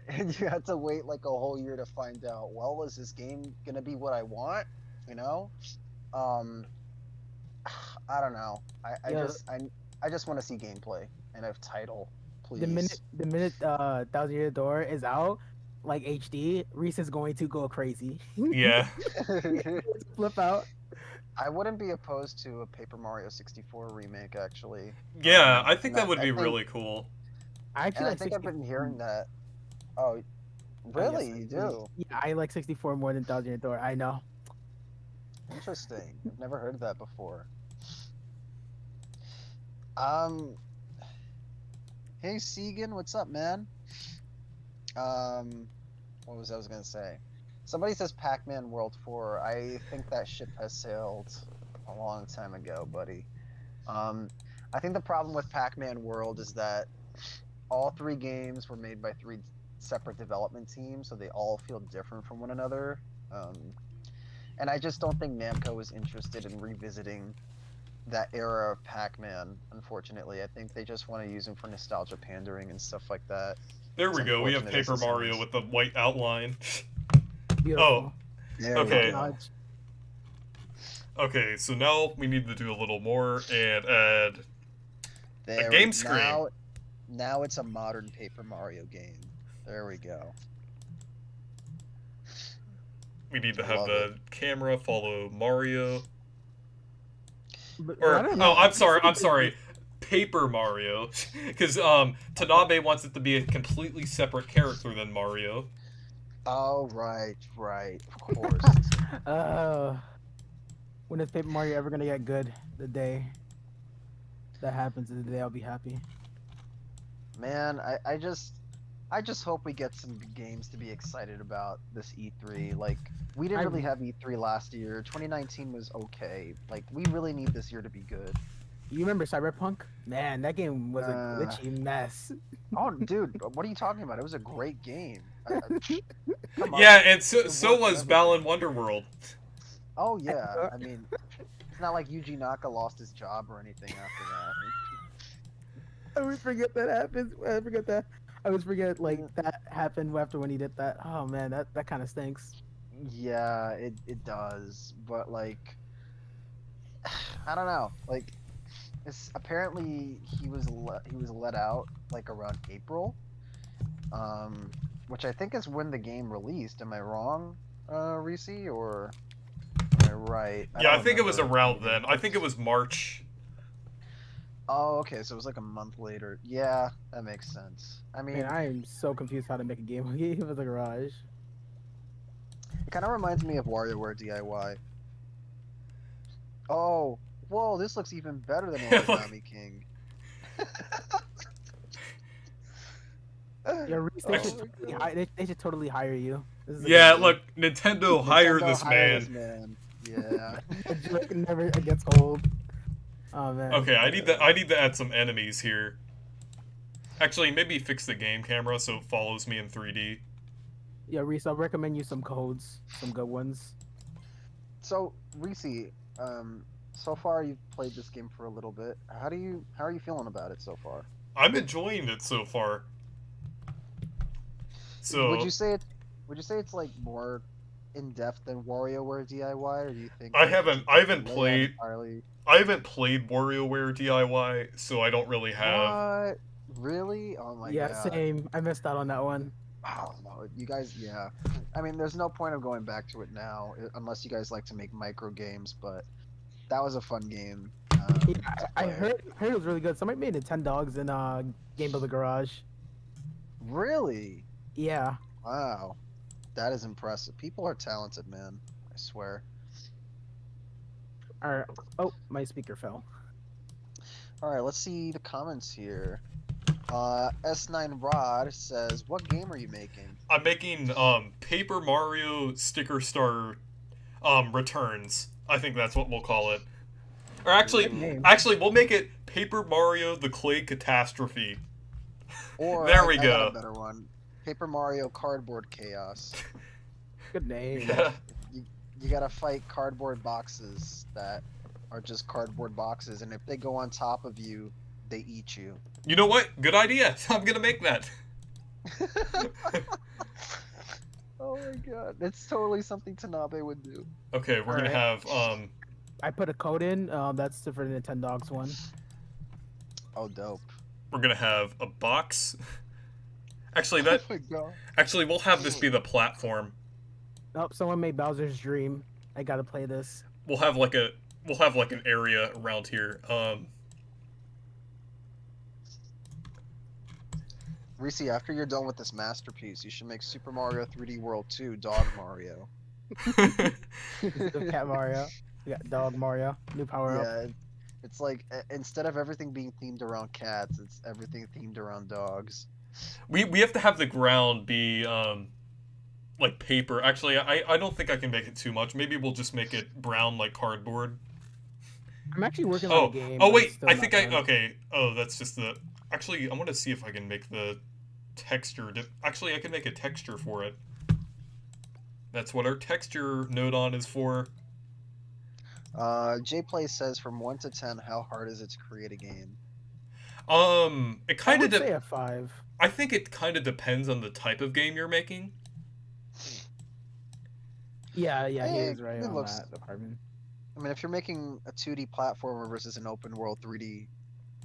And you had to wait like a whole year to find out, well, is this game gonna be what I want? You know? Um, I don't know. Yeah. I just want to see gameplay and a title, please. The minute Thousand Year Door is out, like HD, Reese is going to go crazy. Yeah. Flip out. I wouldn't be opposed to a Paper Mario 64 remake, actually. Yeah, I think And that would I be think- really cool. I actually And I like think I've 64. been hearing that. Oh, really? You do? Yeah, I like 64 more than Thousand Year Door. I know. Interesting. I've never heard of that before. Um, hey Segan, what's up, man? What was I gonna say? Somebody says Pac-Man World 4. I think that ship has sailed a long time ago, buddy. I think the problem with Pac-Man World is that all three games were made by three separate development teams, so they all feel different from one another. And I just don't think Namco is interested in revisiting that era of Pac-Man, unfortunately. I think they just want to use him for nostalgia pandering and stuff like that. There we It's go. We have unfortunate as Paper it Mario sounds. with the white outline. Beautiful. Oh, There we okay. go. Nudge. Okay, so now we need to do a little more and add. There game we- screen. Now it's a modern Paper Mario game. There we go. We need to I have love the camera follow Mario. But Or I don't know. I'm sorry. Paper Mario, because Tanabe wants it to be a completely separate character than Mario. Oh, right, of course. When is Paper Mario ever gonna get good? The day that happens is the day I'll be happy. Man, I just hope we get some games to be excited about this E3. Like, we didn't really have E3 last year. 2019 was okay. Like, we really need this year to be good. You remember Cyberpunk? Man, that game was a glitchy mess. Oh, dude, what are you talking about? It was a great game. Come on. Yeah, and so It so worked was and Balan Wonderworld. Oh yeah, I mean, it's not like Yuji Naka lost his job or anything after that. I always forget that happens. I forget that. I always forget like that happened after when he did that. Oh man, that kind of stinks. Yeah, it does, but like, I don't know. Like, it's apparently he was let out like around April, which I think is when the game released. Am I wrong, Reese, or am I right? Yeah, I don't think it was remember. around then. I think it was March. Oh, okay, so it was like a month later. Yeah, that makes sense. I mean, Man, I am so confused how to make a game with a garage. it kind of reminds me of WarioWare DIY. Oh, whoa, this looks even better than Origami King. Yeah, Reese, they should totally hire you. This is a Yeah, good look, Nintendo, hire Nintendo, this hire man. Yeah. game. The joke never gets old. Oh man. Okay, I need to add some enemies here. Actually, maybe fix the game camera so it follows me in 3D. Yeah, Reese, I'll recommend you some codes, some good ones. So, Reese, so far you've played this game for a little bit. How are you feeling about it so far? I'm enjoying it so far. So Would you say it's like more in depth than WarioWare DIY, or do you think I they haven't just I haven't lay out played entirely? I haven't played WarioWare DIY, so I don't really have. What? Really? Oh my Yeah, god. same. I missed out on that one. Oh no, you guys, yeah. I mean, there's no point of going back to it now, unless you guys like to make micro games, but that was a fun game. Yeah, To I play. heard it was really good. Somebody made it 10 dogs in Game Builder Garage. Really? Yeah. Wow. That is impressive. People are talented, man. I swear. Or oh, my speaker fell. Alright, let's see the comments here. S9 Rod says, what game are you making? I'm making Paper Mario Sticker Star Returns. I think that's what we'll call it. Or Good name. actually we'll make it Paper Mario the Clay Catastrophe. Or There we I go. got a better one. Paper Mario Cardboard Chaos. Good name. Yeah. You gotta fight cardboard boxes that are just cardboard boxes, and if they go on top of you, they eat you. You know what? Good idea. I'm gonna make that. Oh my god, that's totally something Tanabe would do. Okay, we're gonna have I put a code in. That's the for the 10 dogs one. Oh, dope. we're gonna have a box. Actually, Oh that my god. actually we'll have this be the platform. Oh, someone made Bowser's Dream. I gotta play this. We'll have like an area around here. Reese, after you're done with this masterpiece, you should make Super Mario 3D World 2 Dog Mario. The Cat Mario. We got Dog Mario. New power up. Yeah, it's like instead of everything being themed around cats, it's everything themed around dogs. we have to have the ground be like paper. Actually, I don't think I can make it too much. Maybe we'll just make it brown like cardboard. I'm actually working on Oh, a game. oh but wait, it's still I not think done. okay. Oh, that's just the. Actually, I want to see if I can make the texture. Actually, I can make a texture for it. That's what our texture node on is for. Jplay says from 1 to 10, how hard is it to create a game? It I kind would of. say a 5. I think it kind of depends on the type of game you're making. Yeah, he Eh, is right it on looks- that department. I mean, if you're making a 2D platformer versus an open world 3D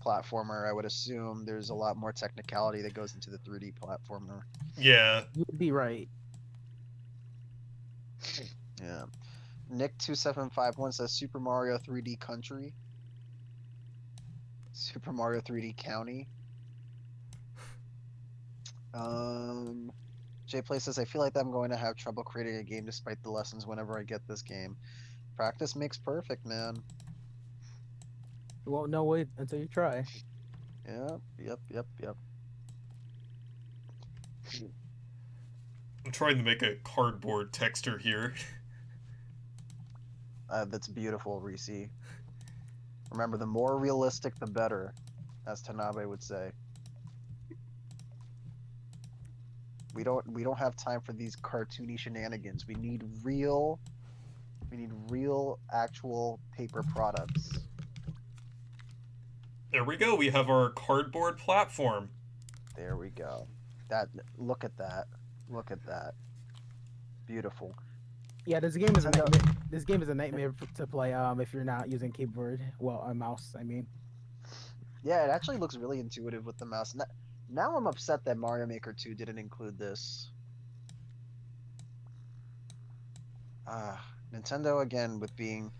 platformer, I would assume there's a lot more technicality that goes into the 3D platformer. Yeah. You'd be right. Yeah. Nick2751 says Super Mario 3D Country. Super Mario 3D County. Jplay says, I feel like I'm going to have trouble creating a game despite the lessons whenever I get this game. Practice makes perfect, man. You won't know it until you try. Yep. I'm trying to make a cardboard texture here. That's beautiful, Reese. Remember, the more realistic, the better, as Tanabe would say. We don't have time for these cartoony shenanigans. We need real, actual paper products. There we go. We have our cardboard platform. There we go. Look at that. Beautiful. Yeah, this game is a Nintendo- nightmare. This game is a nightmare to play. If you're not using keyboard, well, a mouse. I mean, Yeah, it actually looks really intuitive with the mouse. Now I'm upset that Mario Maker 2 didn't include this. Nintendo again with being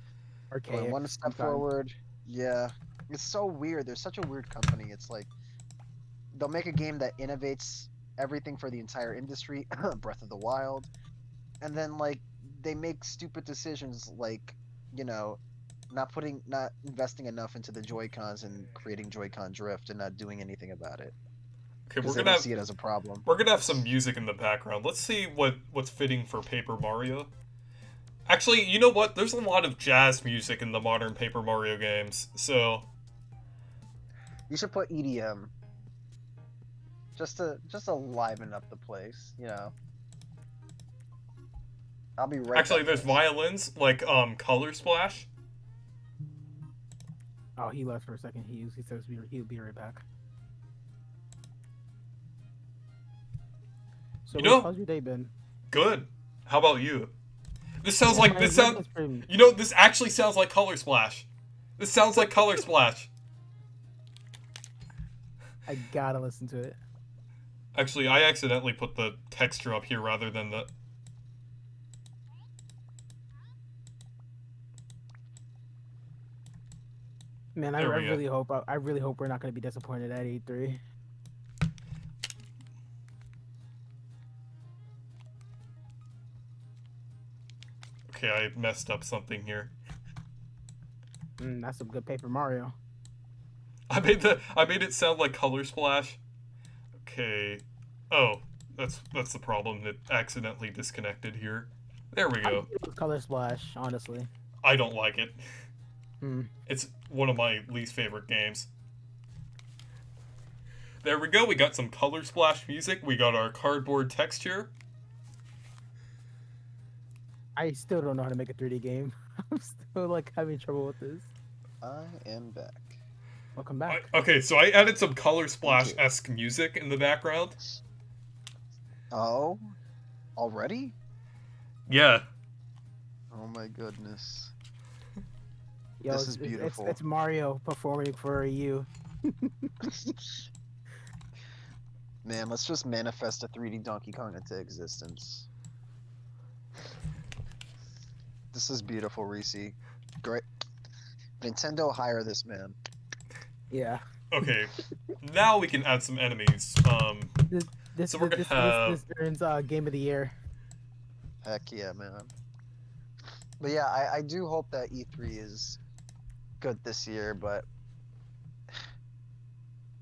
archaic. going one step sometimes. forward. Yeah, it's so weird. They're such a weird company. It's like they'll make a game that innovates everything for the entire industry, Breath of the Wild, and then like they make stupid decisions like, not investing enough into the Joy-Cons and creating Joy-Con drift and not doing anything about it Okay, because they don't see it as a problem. we're gonna have some music in the background. Let's see what's fitting for Paper Mario. Actually, you know what? There's a lot of jazz music in the modern Paper Mario games, so You should put EDM just to liven up the place, I'll be right actually back, there's guys. violins like Color Splash. Oh, he left for a second. He says he'll be right back. So, You know- how's your day been? Good. How about you? This sounds Yeah, like my this mic sound. is pretty- You know, this actually sounds like Color Splash. This sounds like Color Splash. I gotta listen to it. Actually, I accidentally put the texture up here rather than the. Man, I There we go. really hope I really hope we're not gonna be disappointed at E3. Okay, I messed up something here. That's some good Paper Mario. I made it sound like Color Splash. Okay. Oh, that's the problem. It accidentally disconnected here. There we go. Color Splash, honestly. I don't like it. Hmm. It's one of my least favorite games. There we go. We got some Color Splash music. We got our cardboard texture. I still don't know how to make a 3D game. I'm still like having trouble with this. I am back. Welcome back. Okay, so I added some Color Splash-esque music in the background. Oh, already? Yeah. Oh my goodness. Yo, this is beautiful. It's Mario performing for you. Man, let's just manifest a 3D Donkey Kong into existence. This is beautiful, Reese. Great. Nintendo, hire this man. Yeah. Okay. Now we can add some enemies. This So we're gonna have- this earns Game of the Year. Heck yeah, man. But yeah, I do hope that E3 is good this year, but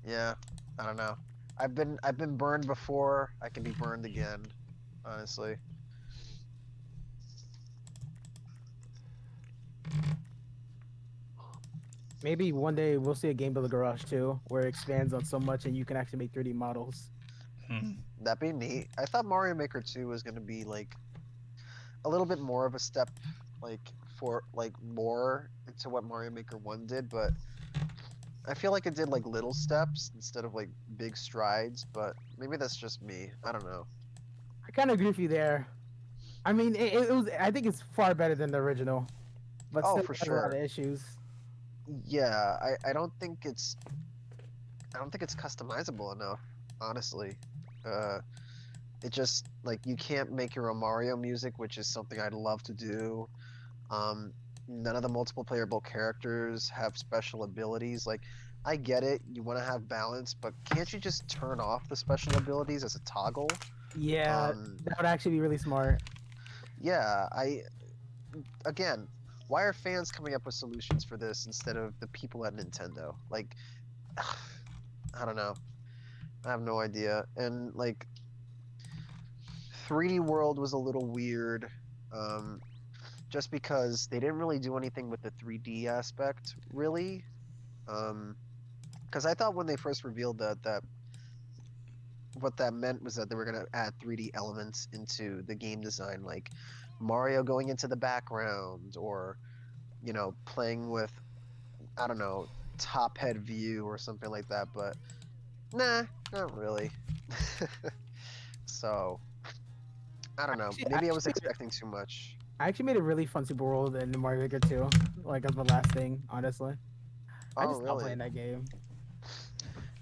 yeah, I don't know. I've been burned before. I can be burned again, honestly. Maybe one day we'll see a Game Builder Garage too, where it expands on so much and you can actually make 3D models. That'd be neat. I thought Mario Maker 2 was gonna be like a little bit more of a step, like for like more into what Mario Maker 1 did, but I feel like it did like little steps instead of like big strides. But maybe that's just me. I don't know. I kind of agree with you there. I mean, it was. I think it's far better than the original, but Oh, still for has a lot of sure. issues. Yeah, I don't think it's customizable enough, honestly. It just like you can't make your own Mario music, which is something I'd love to do. None of the multiple playable characters have special abilities. Like, I get it, you want to have balance, but can't you just turn off the special abilities as a toggle? Yeah, Um, that would actually be really smart. Yeah, again, why are fans coming up with solutions for this instead of the people at Nintendo? Like, I don't know. I have no idea. And like, 3D World was a little weird, just because they didn't really do anything with the 3D aspect, really. Because I thought when they first revealed that what that meant was that they were gonna add 3D elements into the game design, like Mario going into the background, or playing with, I don't know, top head view or something like that. But nah, not really. So I don't know. Actually- Maybe I was actually- expecting too much. I actually made a really fun Super World in Mario Maker 2, like as the last thing, honestly. I Oh just love really? playing that game.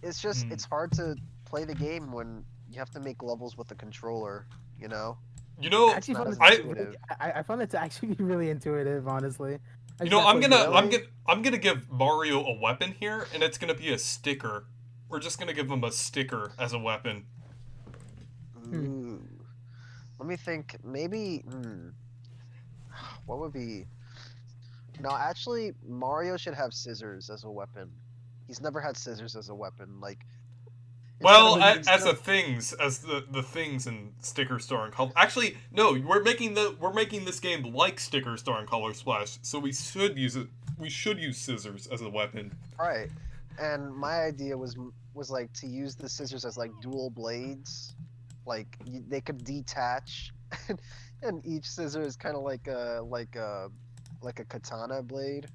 It's just it's hard to play the game when you have to make levels with the controller. You know. You know, I actually not found as it to be intuitive. I found it to actually be really intuitive, honestly. I you just know, gotta play really- I'm gonna give Mario a weapon here, and it's gonna be a sticker. We're just gonna give him a sticker as a weapon. Ooh. Let me think. Maybe. What would be? No, actually, Mario should have scissors as a weapon. He's never had scissors as a weapon. Like. Well, instead as of- the things in Sticker Star and Color. Actually, no, we're making this game like Sticker Star and Color Splash, so we should use it. We should use scissors as a weapon. Right. And my idea was like to use the scissors as like dual blades, like they could detach, and each scissor is kind of like a katana blade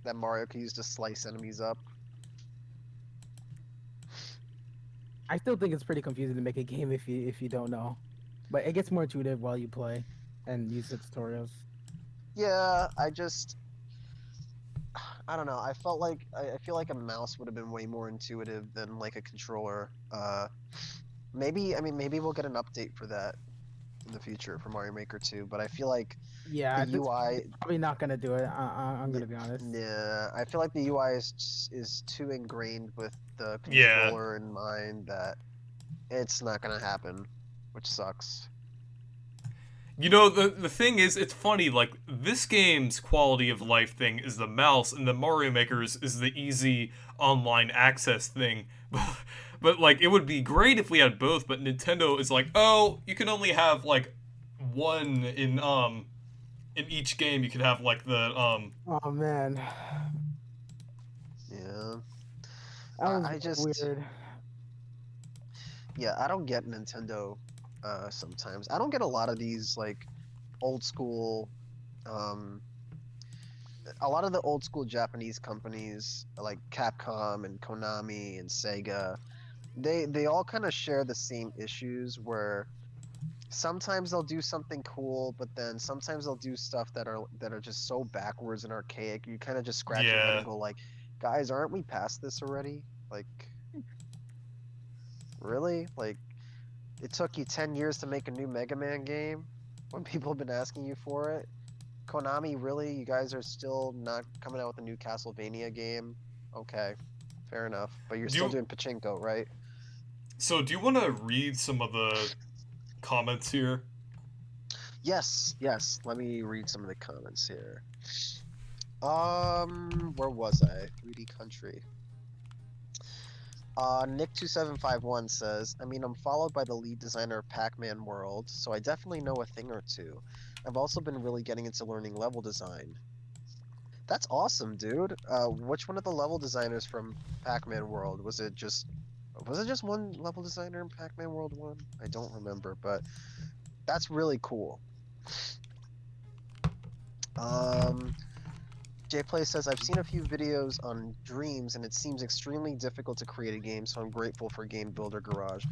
that Mario could use to slice enemies up. I still think it's pretty confusing to make a game if you don't know, but it gets more intuitive while you play. and use the tutorials. Yeah, I don't know. I felt like I feel like a mouse would have been way more intuitive than like a controller. Maybe we'll get an update for that in the future for Mario Maker 2, but I feel like Yeah, the UI, probably not gonna do it. I'm gonna be honest. yeah, I feel like the UI is too ingrained with the Yeah. controller in mind that it's not gonna happen, which sucks. You know, the thing is, it's funny, like, this game's quality of life thing is the mouse, and the Mario Maker's is the easy online access thing. But, like, it would be great if we had both, but Nintendo is like, oh, you can only have, like, one in each game. You could have, like, the, Oh man, Yeah. that was I just- weird. Yeah, I don't get Nintendo sometimes. I don't get a lot of these like old school a lot of the old school Japanese companies like Capcom and Konami and Sega. They all kind of share the same issues where sometimes they'll do something cool, but then sometimes they'll do stuff that are just so backwards and archaic. You kind of just scratch your head Yeah. and go like, "Guys, aren't we past this already?" Like really? Like it took you 10 years to make a new Mega Man game when people have been asking you for it. Konami, really? You guys are still not coming out with a new Castlevania game? Okay, fair enough. But you're Do still you- doing pachinko, right? so do you want to read some of the comments here? Yes, yes. Let me read some of the comments here. Where was I? 3D Country. Nick2751 says, I'm followed by the lead designer of Pac-Man World, so I definitely know a thing or two. I've also been really getting into learning level design. That's awesome, dude. Which one of the level designers from Pac-Man World? Was it just one level designer in Pac-Man World 1? I don't remember, but that's really cool. JPlay says, I've seen a few videos on Dreams and it seems extremely difficult to create a game, so I'm grateful for Game Builder Garage.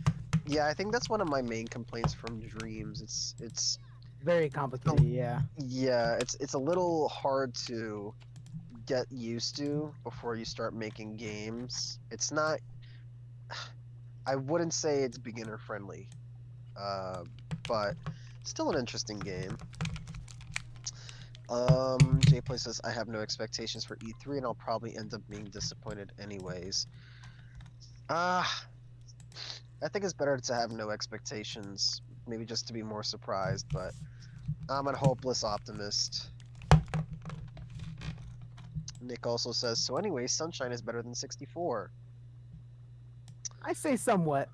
Yeah, I think that's one of my main complaints from Dreams. It's Very complicated. Yeah. yeah, it's a little hard to get used to before you start making games. It's not, I wouldn't say it's beginner friendly, but still an interesting game. JPlay says, I have no expectations for E3 and I'll probably end up being disappointed anyways. I think it's better to have no expectations, maybe just to be more surprised, but I'm a hopeless optimist. Nick also says, so anyway, Sunshine is better than 64. I say somewhat.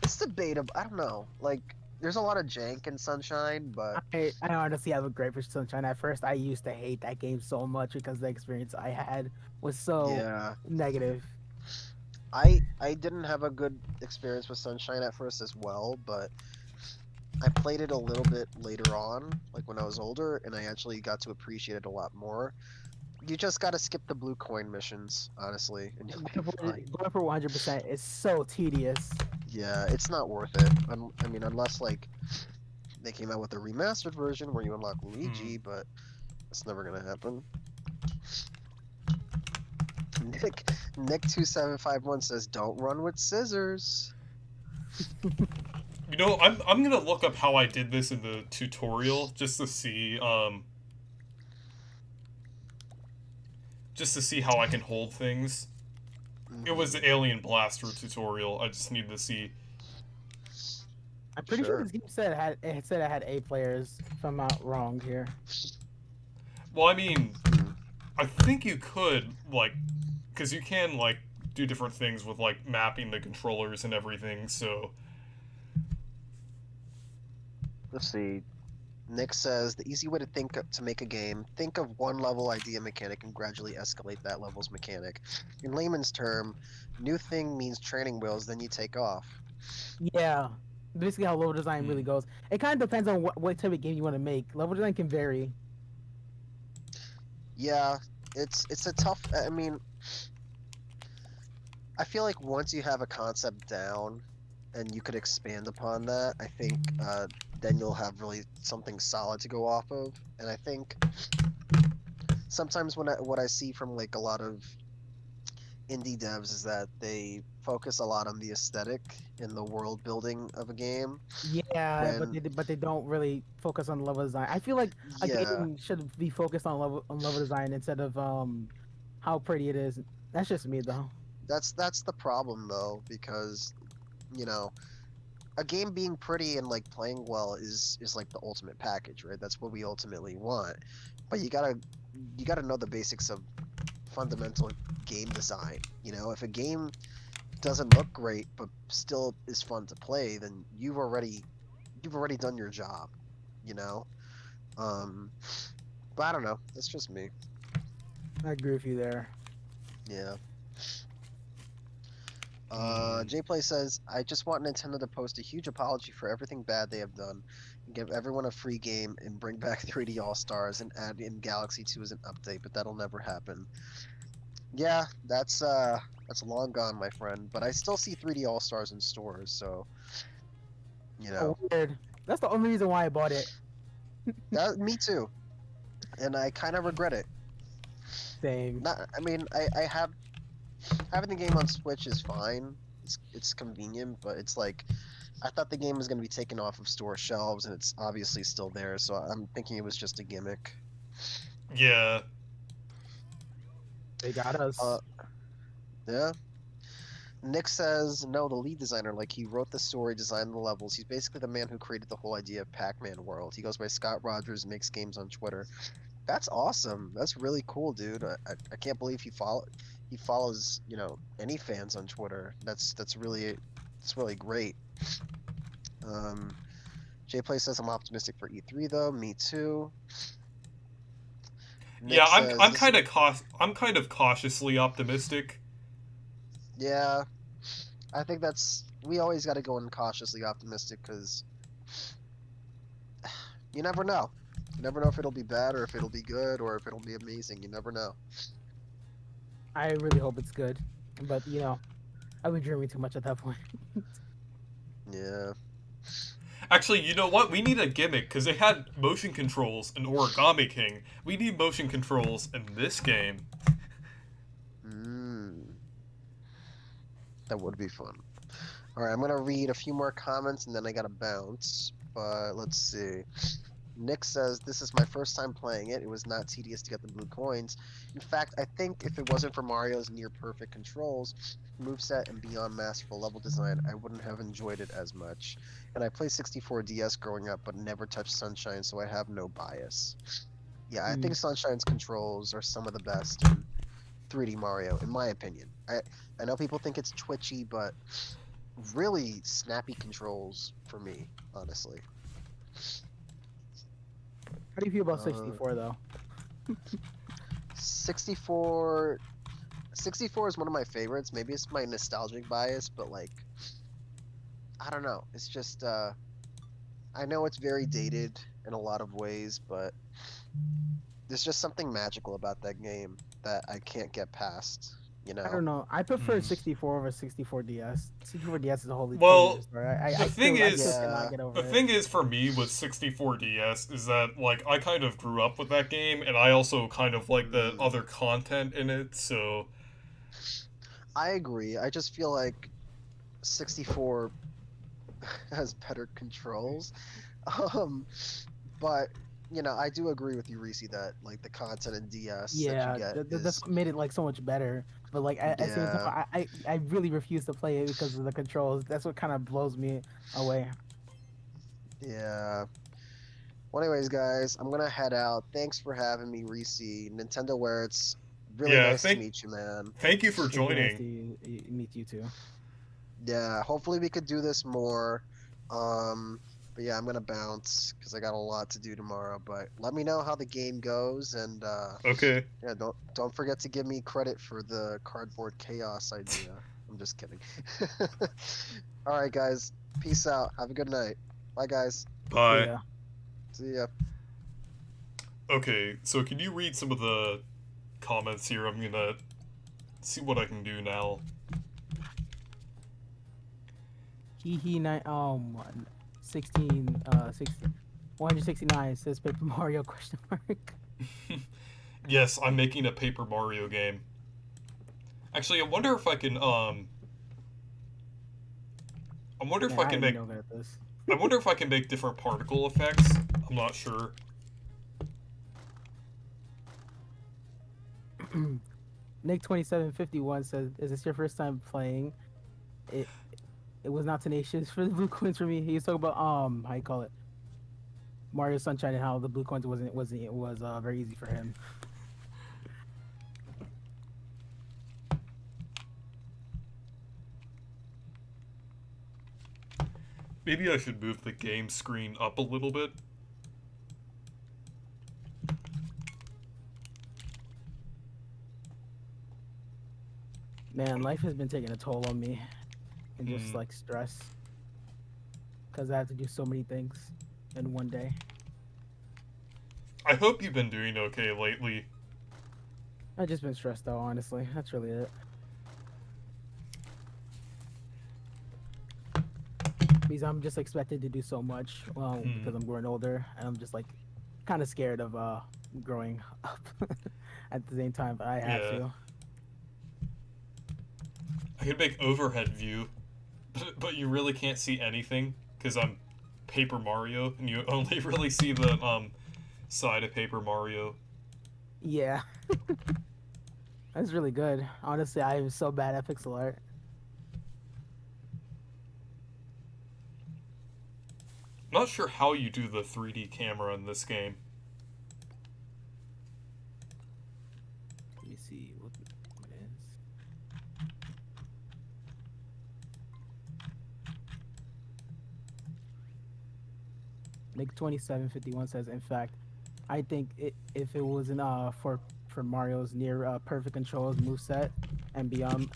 It's debatable. I don't know. Like, there's a lot of jank in Sunshine, but I honestly have a great for Sunshine. At first, I used to hate that game so much because the experience I had was so yeah. negative. I didn't have a good experience with Sunshine at first as well, but I played it a little bit later on, like when I was older, and I actually got to appreciate it a lot more. You just gotta skip the blue coin missions, honestly, and you'll be fine. Going for 100% is so tedious. Yeah, it's not worth it. Unless like they came out with a remastered version where you unlock Luigi, but that's never gonna happen. Nick2751 says, "Don't run with scissors." You know, I'm gonna look up how I did this in the tutorial just to see how I can hold things. It was the Alien Blaster tutorial. I just need to see. I'm pretty sure Sure. this game said it had 8 players. If I'm not wrong here. Well, I mean, I think you could, like, because you can, like, do different things with, like, mapping the controllers and everything, so... Let's see. Nick says, the easy way to make a game, think of one level idea mechanic and gradually escalate that level's mechanic. In layman's term, new thing means training wheels, then you take off. Yeah. Basically, how level design really goes. It kind of depends on what type of game you want to make. Level design can vary. Yeah, it's a tough. I feel like once you have a concept down, and you could expand upon that, I think then you'll have really something solid to go off of. And I think sometimes what I see from like a lot of indie devs is that they focus a lot on the aesthetic and the world building of a game. Yeah, When but they don't really focus on level design. I feel like a yeah, game should be focused on level design instead of how pretty it is. That's just me though. that's the problem though, because you know a game being pretty and like playing well is like the ultimate package, right? That's what we ultimately want. But you gotta know the basics of fundamental game design. You know, if a game doesn't look great but still is fun to play, then you've already done your job. You know, um, but I don't know. That's just me. I agree with you there. Yeah. JPlay says, I just want Nintendo to post a huge apology for everything bad they have done, and give everyone a free game, and bring back 3D All Stars, and add in Galaxy 2 as an update, but that'll never happen. Yeah, that's long gone, my friend. But I still see 3D All Stars in stores, so you know. Oh, weird. That's the only reason why I bought it. That me too, and I kind of regret it. Same. I mean, I have having the game on Switch is fine. It's convenient, but it's like I thought the game was going to be taken off of store shelves, and it's obviously still there. So I'm thinking it was just a gimmick. Yeah. They got us. Yeah. Nick says, no, the lead designer, like he wrote the story, designed the levels. He's basically the man who created the whole idea of Pac-Man World. He goes by Scott Rogers, makes games on Twitter. That's awesome. That's really cool, dude. I can't believe he follows, you know, any fans on Twitter. That's really great. JPlay says I'm optimistic for E3 though. Me too. Nick Yeah, says, I'm kind of cautiously optimistic. Yeah, I think we always got to go in cautiously optimistic because you never know. You never know if it'll be bad or if it'll be good or if it'll be amazing. You never know. I really hope it's good, but you know, I've been dreaming too much at that point. Yeah. Actually, you know what? We need a gimmick, because they had motion controls in Origami King. We need motion controls in this game. That would be fun. Alright, I'm going to read a few more comments and then I got to bounce. But let's see. Nick says, this is my first time playing it. It was not tedious to get the blue coins. In fact, I think if it wasn't for Mario's near-perfect controls, moveset, and beyond masterful level design, I wouldn't have enjoyed it as much. And I played 64 DS growing up, but never touched Sunshine, so I have no bias. Yeah, I think Sunshine's controls are some of the best in 3D Mario, in my opinion. I know people think it's twitchy, but really snappy controls for me, honestly. How do you feel about 64 though? 64 is one of my favorites. Maybe it's my nostalgic bias, but like I don't know. It's just I know it's very dated in a lot of ways, but there's just something magical about that game that I can't get past, you know. I don't know. I prefer 64 over 64 DS. 64 DS is a wholly Well, different story. the thing is, I cannot get over the it. thing is for me with 64 DS is that, like, I kind of grew up with that game, and I also kind of like the other content in it, so... I agree. I just feel like 64 has better controls. But you know, I do agree with you, Reese, that like the content in DS Yeah, that you get that's what made it like so much better. But like at the same time, I really refuse to play it because of the controls. That's what kind of blows me away. Yeah. Well, anyways, guys, I'm gonna head out. Thanks for having me, Reese. Nintendo Where it's really nice to meet you, man. Thank you for It's really nice joining. to meet you too. Yeah, hopefully we could do this more. But yeah, I'm gonna bounce because I got a lot to do tomorrow. But let me know how the game goes, and Okay. yeah, don't forget to give me credit for the cardboard chaos idea. I'm just kidding. All right, guys, peace out. Have a good night. Bye, guys. Bye. Yeah. See ya. Okay, so can you read some of the comments here? I'm gonna see what I can do now. He 16 16 169 says Paper Mario question mark. Yes, I'm making a Paper Mario game. Actually, I wonder if I can I wonder if Man, I can am make no good at this. I wonder if I can make different particle effects. I'm not sure. Nick 2751 says, "Is this your first time playing?" It it was not tenacious for the blue coins for me. He was talking about how you call it, Mario Sunshine, and how the blue coins was very easy for him. Maybe I should move the game screen up a little bit. Man, life has been taking a toll on me, and just like stress, because I have to do so many things in one day. I hope you've been doing okay lately. I've just been stressed out, honestly. That's really it. Because I'm just expected to do so much, well, because I'm growing older, and I'm just like kind of scared of growing up at the same time, but I have to. I could make overhead view, but you really can't see anything because I'm Paper Mario, and you only really see the side of Paper Mario. Yeah. That's really good. Honestly, I am so bad at pixel art. Not sure how you do the 3D camera in this game. Let me see what it is. Nick 2751 says, in fact, I think if it wasn't for Mario's near perfect controls moveset and beyond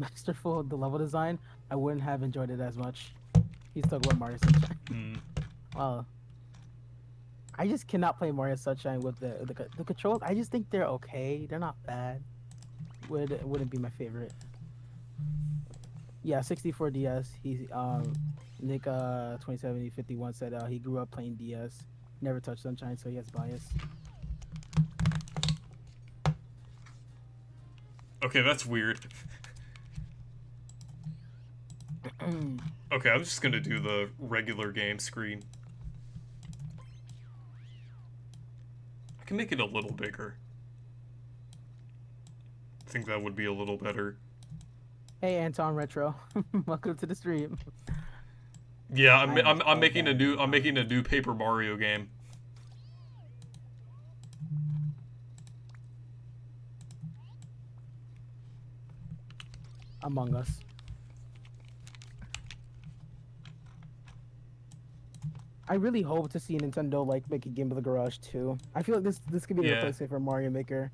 masterful the level design, I wouldn't have enjoyed it as much. He's talking about Mario Sunshine. I just cannot play Mario Sunshine with the controls. I just think they're okay. They're not bad. Wouldn't be my favorite. Yeah, 64 DS. He's Nick 207051 said he grew up playing DS, never touched Sunshine, so he has bias. Okay, that's weird. Okay, I'm just gonna do the regular game screen. I can make it a little bigger. I think that would be a little better. Hey, Anton Retro, welcome to the stream. Yeah, I'm making a new Paper Mario game. Among Us. I really hope to see Nintendo like make a Game of the Garage too. I feel like this could be the replacement for Mario Maker,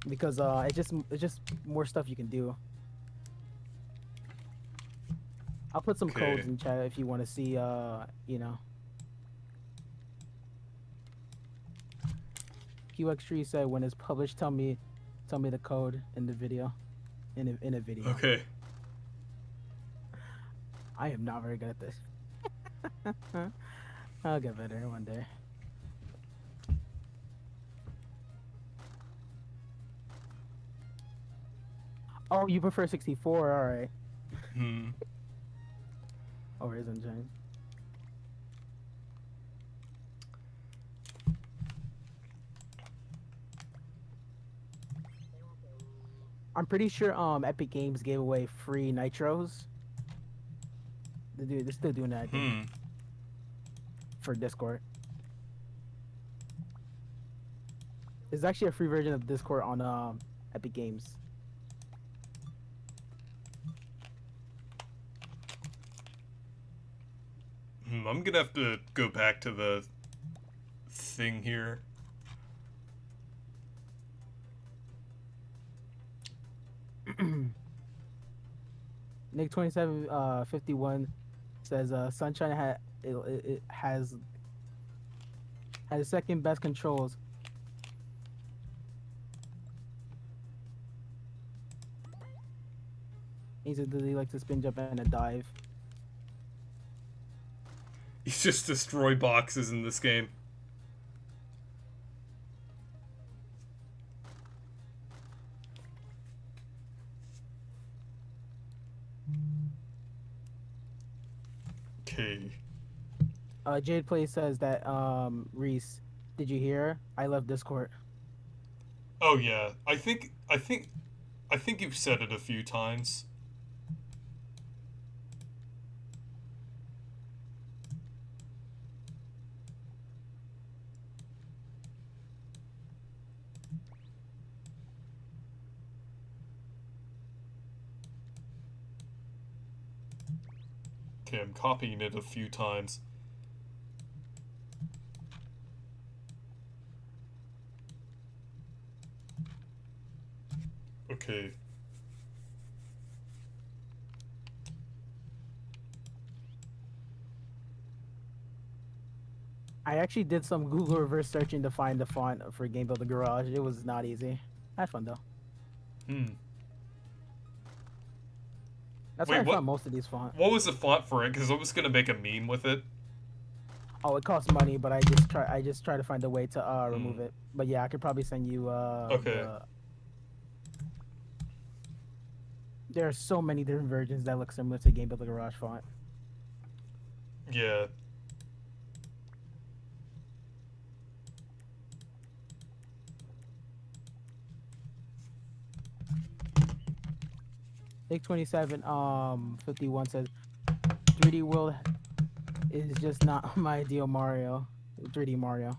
because it's just more stuff you can do. I'll put some codes in chat if you want to see you know. QX3 said when it's published, tell me the code in the video. In a video. Okay. I am not very good at this. I'll get better one day. Oh, you prefer 64? All right. Oh, it isn't James. I'm pretty sure Epic Games gave away free nitros. They're still doing that, I think. For Discord. There's actually a free version of Discord on Epic Games. I'm gonna have to go back to the thing here. Nick 2751 says Sunshine it has the second best controls. He said that he likes to spin jump and a dive. You just destroy boxes in this game. Okay. Jade Play says that Reese, did you hear? I left Discord. Oh yeah, I think you've said it a few times. Okay, I'm copying it a few times. Okay. I actually did some Google reverse searching to find the font for Game Builder Garage. It was not easy. I had fun though. Hmm. That's Wait, where I what- found most of these fonts. What was the font for it? Because I was gonna make a meme with it. Oh, it costs money, but I just try to find a way to remove it. But yeah, I could probably send you Okay. There are so many different versions that look similar to Game Builder Garage font. Yeah. Take 27 51 says 3D World is just not my ideal Mario. 3D Mario.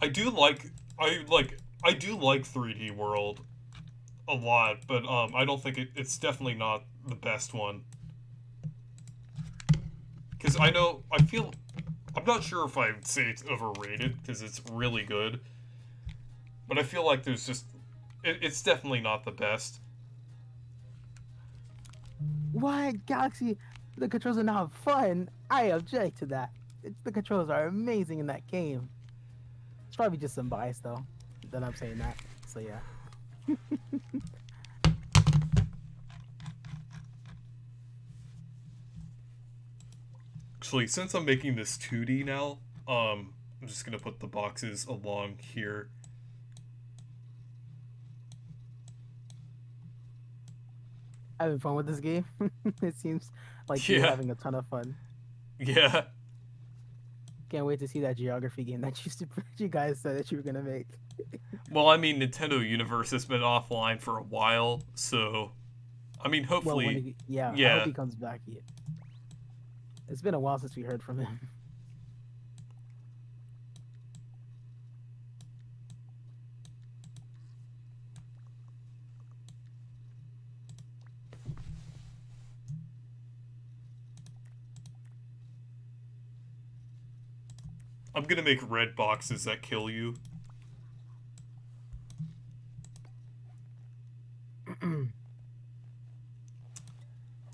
I do like 3D World a lot, but I don't think it's definitely not the best one. Because I'm not sure if I'd say it's overrated, because it's really good. But I feel like there's just, it's definitely not the best. Why, Galaxy? The controls are not fun. I object to that. The controls are amazing in that game. It's probably just some bias, though, that I'm saying that. So, yeah. Actually, since I'm making this 2D now, I'm just gonna put the boxes along here. Having fun with this game. It seems like you're Yeah. having a ton of fun. Yeah. Can't wait to see that geography game that you guys said that you were gonna make. Well, I mean, Nintendo Universe has been offline for a while, so I mean, Well, hopefully, when I yeah. hope he comes back here. It's been a while since we heard from him. I'm gonna make red boxes that kill you.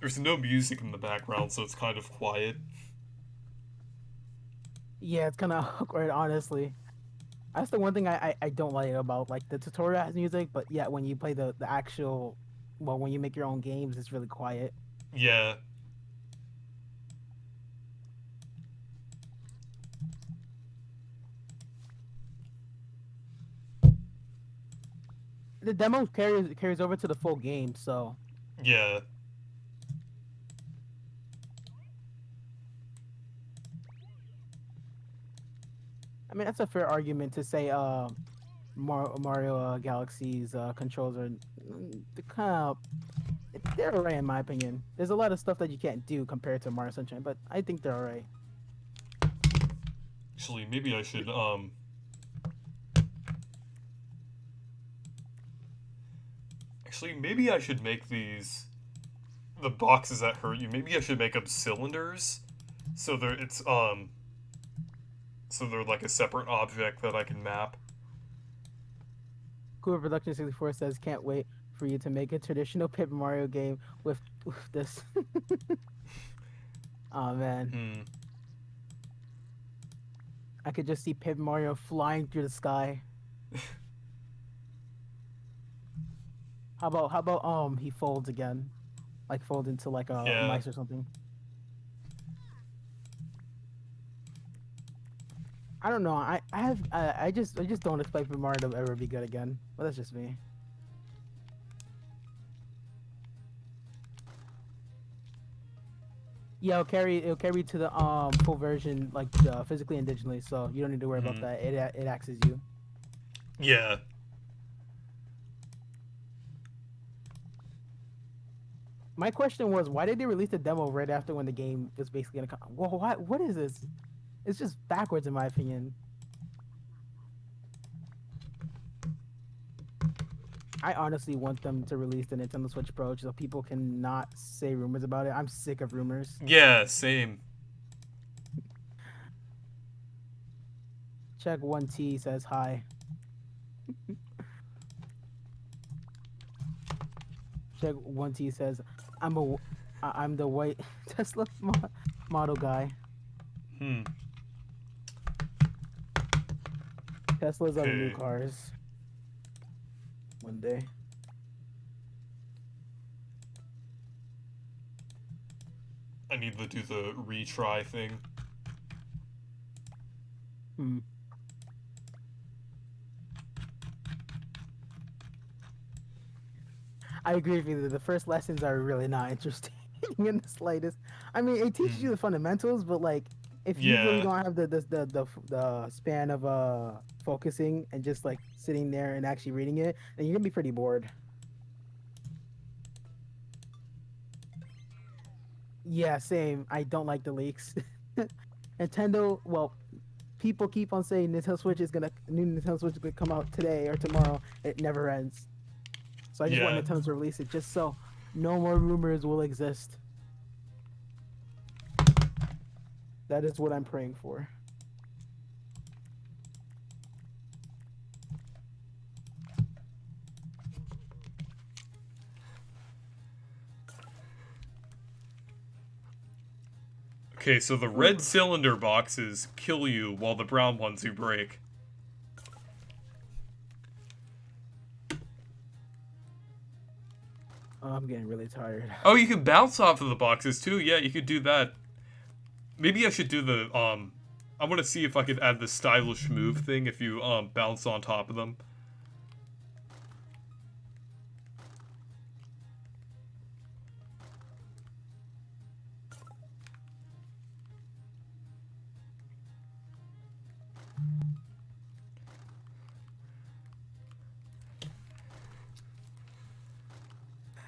There's no music in the background, so it's kind of quiet. Yeah, it's kind of awkward, honestly. That's the one thing I don't like about like the tutorial has music, but yeah, when you play the actual, well, when you make your own games, it's really quiet. Yeah. The demo carries over to the full game, so Yeah. I mean that's a fair argument to say. Mario Galaxy's controls are kind of they're alright in my opinion. There's a lot of stuff that you can't do compared to Mario Sunshine, but I think they're alright. Actually, maybe I should, Actually, maybe I should make these... The boxes that hurt you, maybe I should make them cylinders. So so they're like a separate object that I can map. Cool Production 64 says, can't wait for you to make a traditional Paper Mario game with this. Oh man. Hmm. I could just see Paper Mario flying through the sky. How about he folds again? Like fold into like a Yeah. mice or something. I don't know. I just don't expect Super Mario to ever be good again. But that's just me. Yeah, it'll carry to the full version like physically and digitally, so you don't need to worry about that. It acts as you. Yeah. My question was, why did they release the demo right after when the game was basically gonna come? Well, what is this? It's just backwards in my opinion. I honestly want them to release the Nintendo Switch Pro so people cannot say rumors about it. I'm sick of rumors. Yeah, same. Check 1T says hi. Check 1T says I'm the white Tesla model guy. Teslas are the new Okay. cars. One day. I need to do the retry thing. I agree with you. The first lessons are really not interesting in the slightest. I mean, it teaches you the fundamentals, but like, if you really Yeah. don't have the span of focusing and just like sitting there and actually reading it, then you're gonna be pretty bored. Yeah, same. I don't like the leaks. Nintendo, well, people keep on saying new Nintendo Switch is gonna come out today or tomorrow. It never ends. So I just want Yeah. Nintendo to release it just so no more rumors will exist. That is what I'm praying for. Okay, so the red cylinder boxes kill you while the brown ones you break. Oh, I'm getting really tired. Oh, you can bounce off of the boxes too. Yeah, you could do that. Maybe I should do the I want to see if I could add the stylish move thing if you bounce on top of them.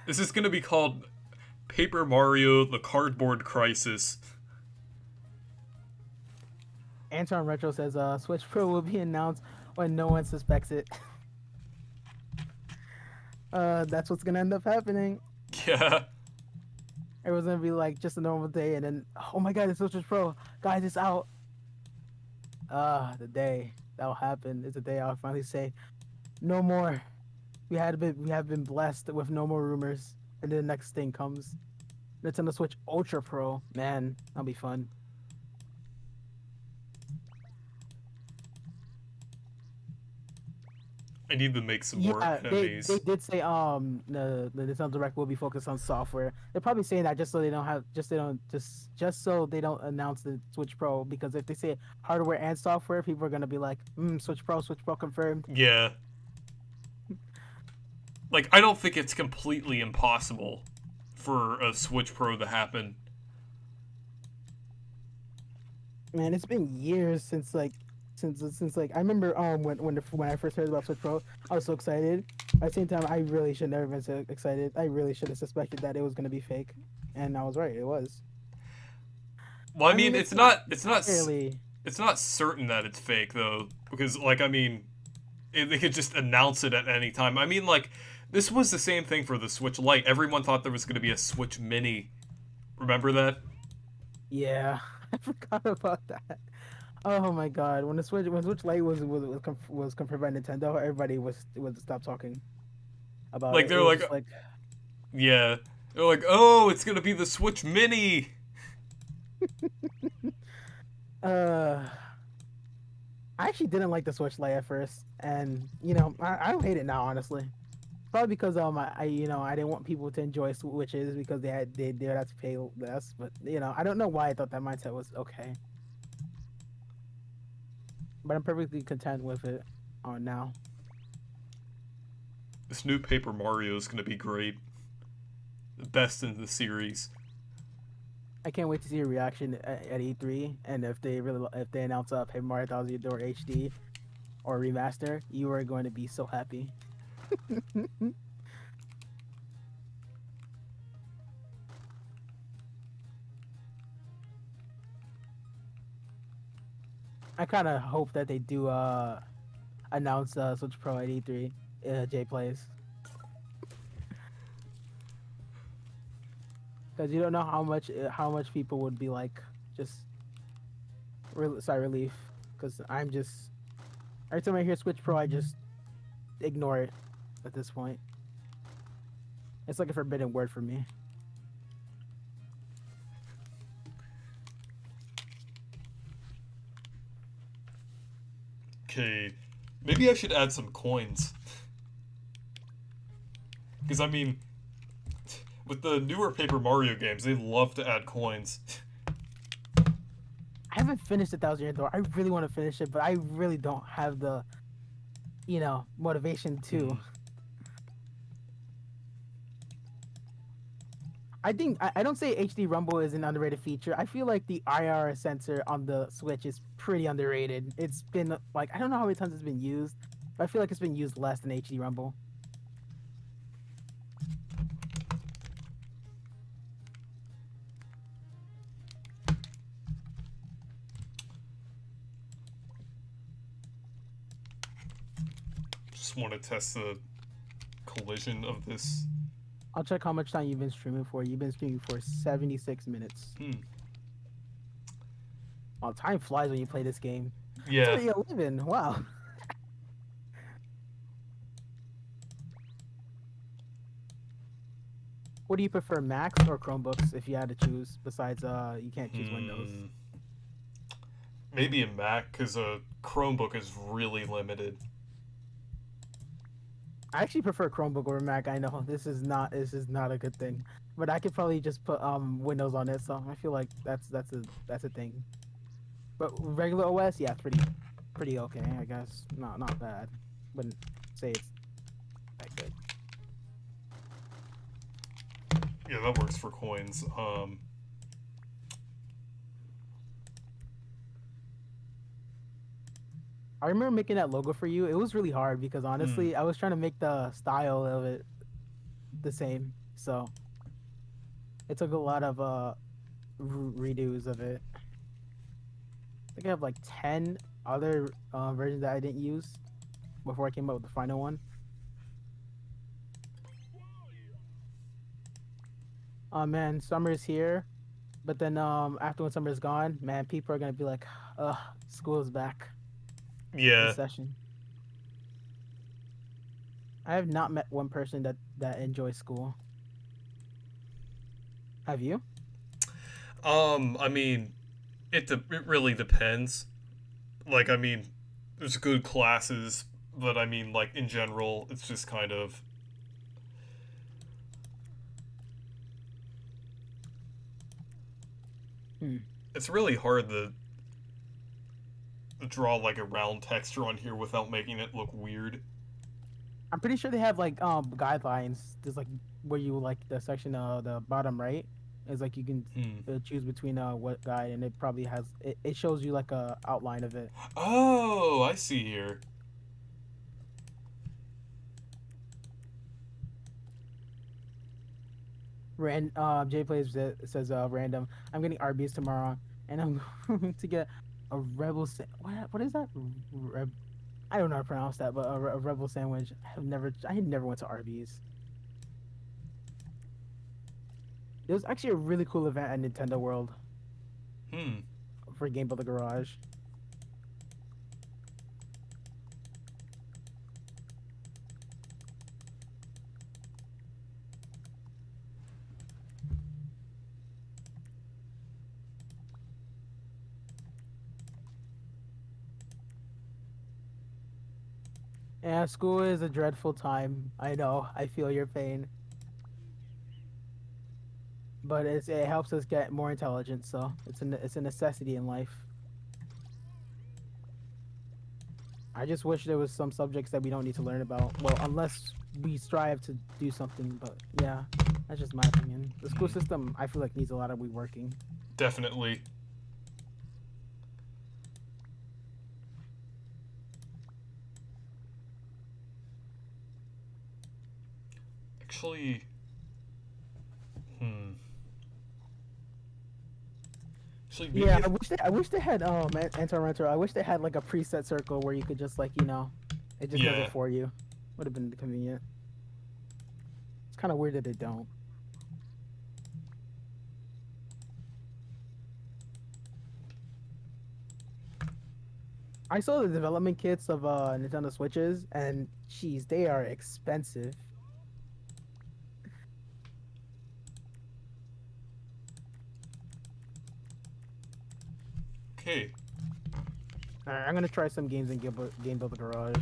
This is gonna be called Paper Mario: The Cardboard Crisis. Anton Retro says Switch Pro will be announced when no one suspects it. That's what's gonna end up happening. Yeah. Everyone's gonna be like just a normal day, and then oh my god, it's Switch Pro, guys, it's out. The day that'll happen is the day I'll finally say, no more. We have been blessed with no more rumors, and then the next thing comes, Nintendo Switch Ultra Pro. Man, that'll be fun. I need to make some more Yeah, enemies. they did say the Nintendo Direct will be focused on software. They're probably saying that just so they don't announce the Switch Pro, because if they say hardware and software, people are gonna be like, Switch Pro confirmed. Yeah. Like, I don't think it's completely impossible for a Switch Pro to happen. Man, it's been years since I remember when I first heard about Switch Pro, I was so excited. At the same time, I really should never been so excited. I really should have suspected that it was gonna be fake, and I was right. It was. Well, I mean, it's not really. It's not certain that it's fake though, because like I mean, they could just announce it at any time. I mean, like this was the same thing for the Switch Lite. Everyone thought there was going to be a Switch Mini. Remember that? Yeah, I forgot about that. Oh my god, when Switch Lite was confirmed by Nintendo, everybody was stop talking about like it. they're It was like, just yeah, they're like, oh, it's gonna be the Switch Mini. I actually didn't like the Switch Lite at first, and I don't hate it now, honestly. Probably because I didn't want people to enjoy Switches because they'd have to pay less, but I don't know why I thought that mindset was okay. but I'm perfectly content with it on now. This new Paper Mario is gonna be great. The best in the series. I can't wait to see your reaction at E3, and if they announce Paper Mario Thousand Door HD or remaster, you are going to be so happy. I kind of hope that they do announce Switch Pro at E3. J Plays, because you don't know how much people would be like just sigh relief. Because I'm just every time I hear Switch Pro, I just ignore it at this point. It's like a forbidden word for me. Okay, maybe I should add some coins. Because, I mean, with the newer Paper Mario games, they love to add coins. I haven't finished the Thousand Year Door. I really want to finish it, but I really don't have the, motivation to. I think I don't say HD Rumble is an underrated feature. I feel like the IR sensor on the Switch is pretty underrated. It's been like I don't know how many times it's been used, but I feel like it's been used less than HD Rumble. Just want to test the collision of this. I'll check how much time you've been streaming for. You've been streaming for 76 minutes. Oh, time flies when you play this game. Yeah. 3:11. Wow. What do you prefer, Macs or Chromebooks? If you had to choose, besides you can't choose Windows. Maybe a Mac, because a Chromebook is really limited. I actually prefer Chromebook over Mac. I know this is not a good thing, but I could probably just put Windows on it. So I feel like that's a thing. But regular OS, yeah, pretty okay, I guess. Not bad. Wouldn't say it's that good. Yeah, that works for coins. I remember making that logo for you. It was really hard because honestly, I was trying to make the style of it the same. So it took a lot of redos of it. I think I have like 10 other versions that I didn't use before I came up with the final one. Oh man, summer's here, but then after when summer's gone, man, people are gonna be like, "Ugh, school's back." Yeah. Session. I have not met one person that enjoys school. Have you? I mean, it really depends. Like, I mean, there's good classes, but I mean, like, in general, it's just kind of... It's really hard to draw, like, a round texture on here without making it look weird. I'm pretty sure they have, like, guidelines. There's, like, where you, like, the section, the bottom right is, like, you can choose between, what guide, and it probably has, it shows you, like, a outline of it. Oh, I see here. Jay Plays says random. I'm getting Arby's tomorrow, and I'm going to get a rebel. What is that? I don't know how to pronounce that, but a rebel sandwich. I never went to Arby's. It was actually a really cool event at Nintendo World. For Game Builder Garage. Yeah, school is a dreadful time. I know. I feel your pain. But it helps us get more intelligent, so it's a necessity in life. I just wish there was some subjects that we don't need to learn about. Well, unless we strive to do something. But yeah, that's just my opinion. The school system, I feel like, needs a lot of reworking. Definitely. Actually, Actually, maybe Yeah, I wish they had Enter Renter. I wish they had like a preset circle where you could just like it just does Yeah. it for you. Would have been convenient. It's kind of weird that they don't. I saw the development kits of Nintendo Switches, and jeez, they are expensive. Okay. Alright, I'm gonna try some games in Game Builder Garage.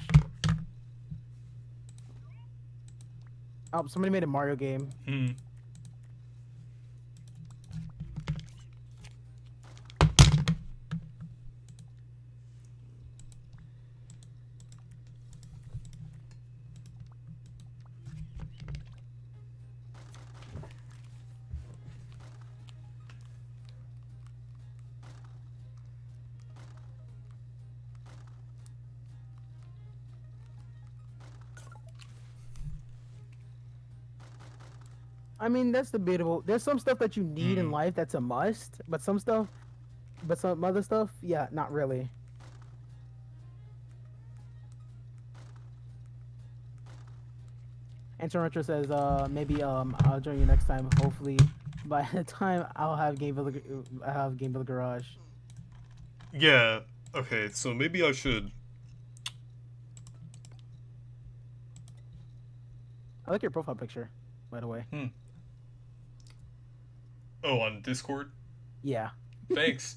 Oh, somebody made a Mario game. Hmm. I mean, that's debatable. There's some stuff that you need in life that's a must, but some other stuff, yeah, not really. Enter Retro says, maybe I'll join you next time. Hopefully, by the time I'll have Game Builder Garage. Yeah. Okay, so maybe I should. I like your profile picture, by the way. Oh, on Discord? Yeah. Thanks.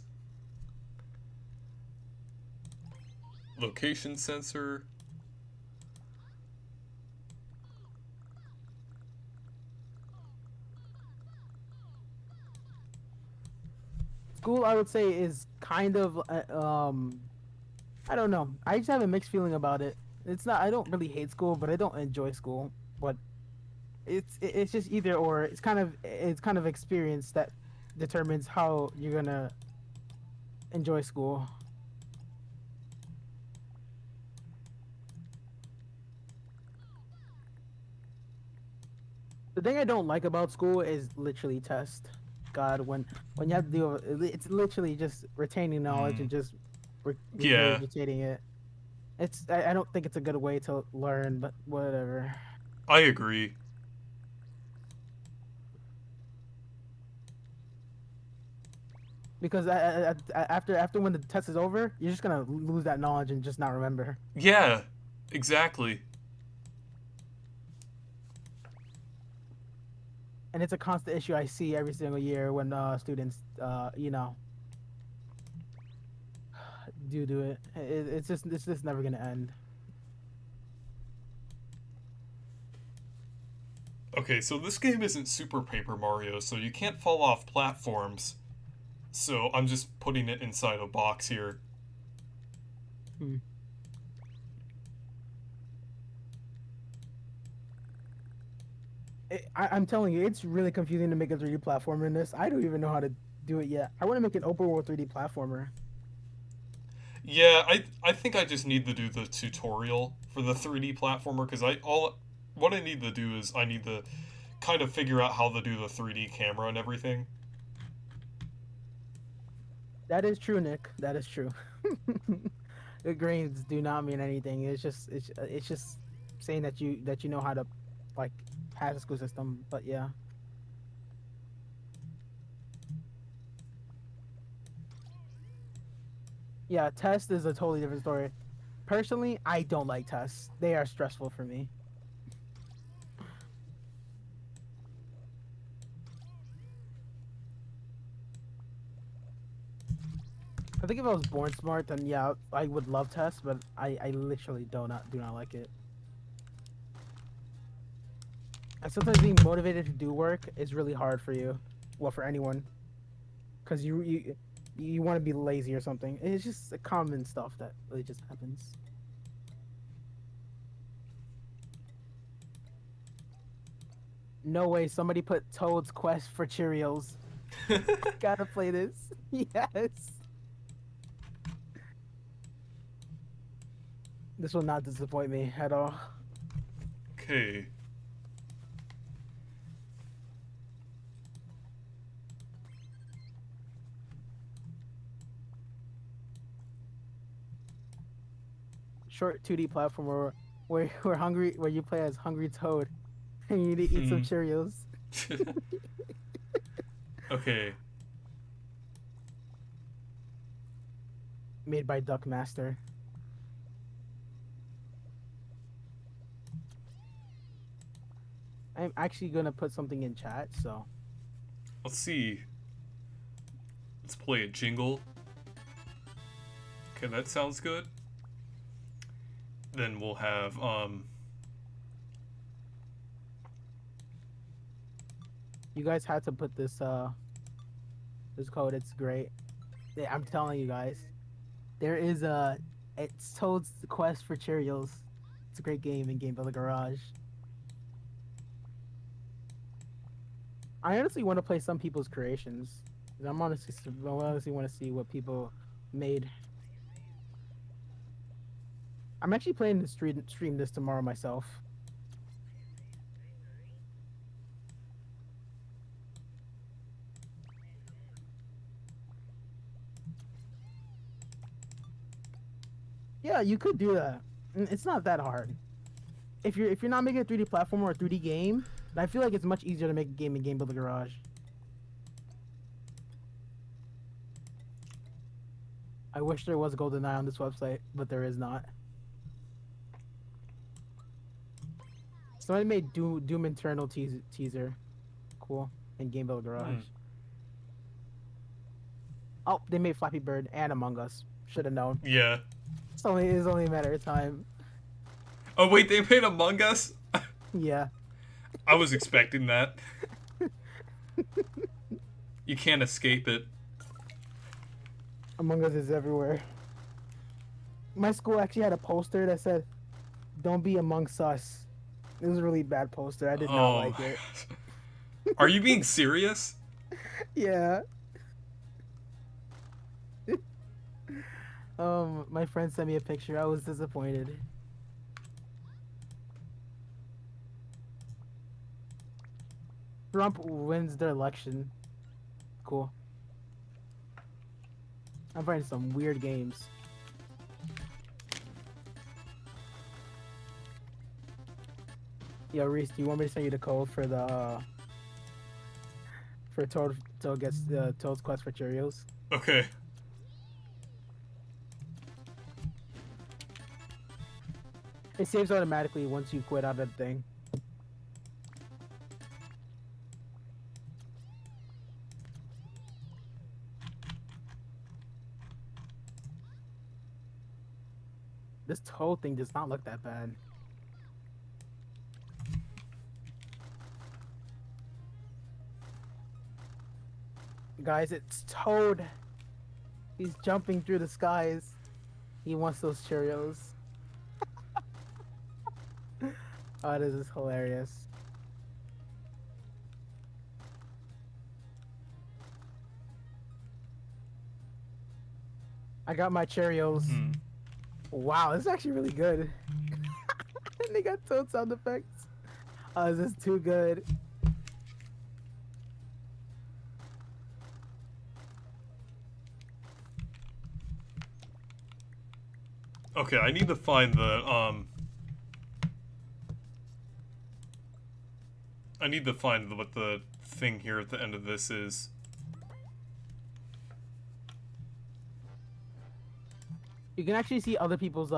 Location sensor. School, I would say, is kind of I don't know. I just have a mixed feeling about it. It's not. I don't really hate school, but I don't enjoy school. But it's just either or. It's kind of experience that determines how you're gonna enjoy school. The thing I don't like about school is literally test. God, when you have to deal with it's literally just retaining knowledge and just Yeah. regurgitating it. I don't think it's a good way to learn, but whatever. I agree. Because after when the test is over, you're just gonna lose that knowledge and just not remember. Yeah, exactly. And it's a constant issue I see every single year when students, do it. It's just never gonna end. Okay, so this game isn't Super Paper Mario, so you can't fall off platforms. So I'm just putting it inside a box here. I'm telling you, it's really confusing to make a 3D platformer in this. I don't even know how to do it yet. I want to make an open world 3D platformer. Yeah, I think I just need to do the tutorial for the 3D platformer because what I need to do is I need to kind of figure out how to do the 3D camera and everything. That is true, Nick. That is true. The grades do not mean anything. It's just saying that you know how to like have a school system. But yeah. Yeah, test is a totally different story. Personally, I don't like tests. They are stressful for me. I think if I was born smart, then yeah, I would love tests, but I literally do not like it. And sometimes being motivated to do work is really hard for you, well, for anyone, because you want to be lazy or something. It's just common stuff that really just happens. No way, somebody put Toad's Quest for Cheerios. Gotta play this. Yes. This will not disappoint me at all. Okay. Short 2D platform where hungry, where you play as Hungry Toad, and you need to eat some Cheerios. Okay. Made by Duckmaster. I'm actually gonna put something in chat, so. Let's see. Let's play a jingle. Okay, that sounds good. Then we'll have, You guys had to put this this code. It's great. Yeah, I'm telling you guys. There is it's Toad's Quest for Cheerios. It's a great game in Game Builder Garage. I honestly want to play some people's creations. I honestly want to see what people made. I'm actually planning to stream this tomorrow myself. Yeah, you could do that. It's not that hard. If you're not making a 3D platform or a 3D game, I feel like it's much easier to make a game in Game Builder Garage. I wish there was GoldenEye on this website, but there is not. Somebody made Doom Eternal teaser. Cool. In Game Builder Garage. Oh, they made Flappy Bird and Among Us. Should have known. yeah. It's only a matter of time. Oh, wait, they made Among Us? Yeah. I was expecting that. You can't escape it. Among Us is everywhere. My school actually had a poster that said, "Don't be amongst us." It was a really bad poster. I did not like it. Are you being serious? Yeah. My friend sent me a picture. I was disappointed. Trump wins the election. Cool. I'm finding some weird games. Yo, Reese, do you want me to send you the code for the for Toad gets the Toad's Quest for Cheerios? Okay. It saves automatically once you quit out of the thing. This Toad thing does not look that bad. Guys, it's Toad. He's jumping through the skies. He wants those Cheerios. Oh, this is hilarious. I got my Cheerios. Wow, this is actually really good. They got Toad sound effects. Oh, this is too good. Okay, I need to find the, I need to find what the thing here at the end of this is. You can actually see other people's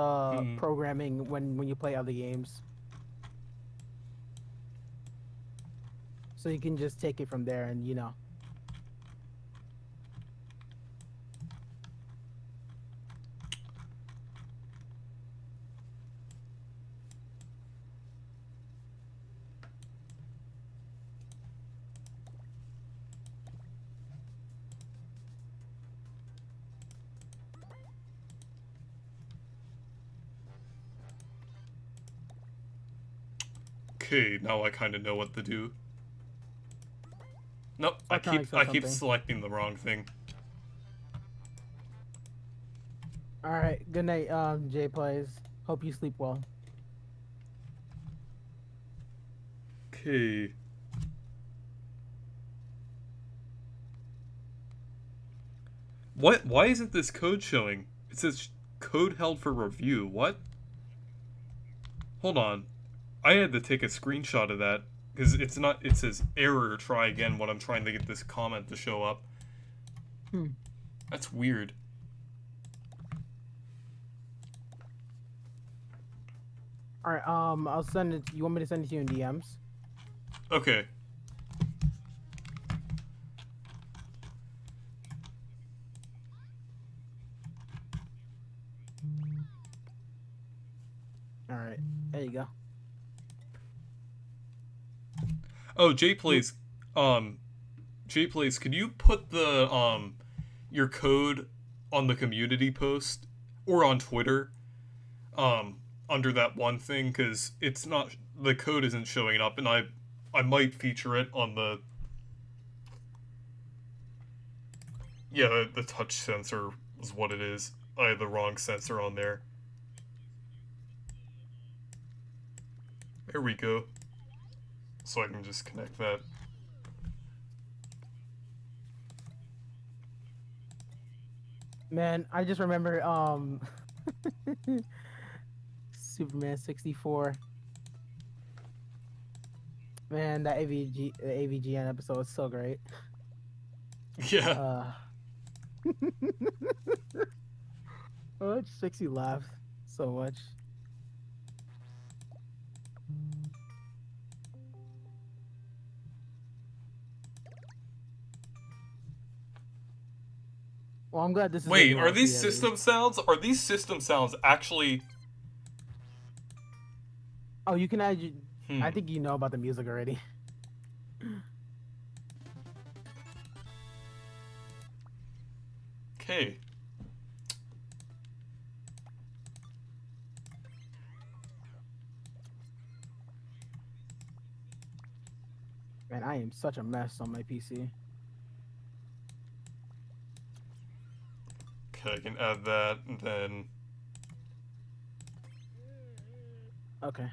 programming when you play other games. So you can just take it from there and, you know. Okay, now I kind of know what to do. Nope, I Electronic keep said something. selecting the wrong thing. All right. Good night, Jay Plays. Hope you sleep well. Okay. What? Why isn't this code showing? It says code held for review. What? Hold on. I had to take a screenshot of that because it's not. It says error. Try again when I'm trying to get this comment to show up. That's weird. All right. I'll send it. You want me to send it to you in DMs? Okay. All right. There you go. Oh, Jay Plays. Jay Plays. Could you put the your code on the community post or on Twitter? Under that one thing, because it's not, the code isn't showing up, and I might feature it on the, yeah, the touch sensor is what it is. I had the wrong sensor on there. There we go. So I can just connect that. Man, I just remember Superman 64. Man, that AVGN episode was so great. Yeah. Oh, it just makes you laugh so much. Well, I'm glad this is. what Wait, you are wanna these see, Eddie. system sounds? Are these system sounds actually? Oh, you can add. Hmm. I think you know about the music already. Okay. Man, I am such a mess on my PC. Okay, I can add that, and then... Okay.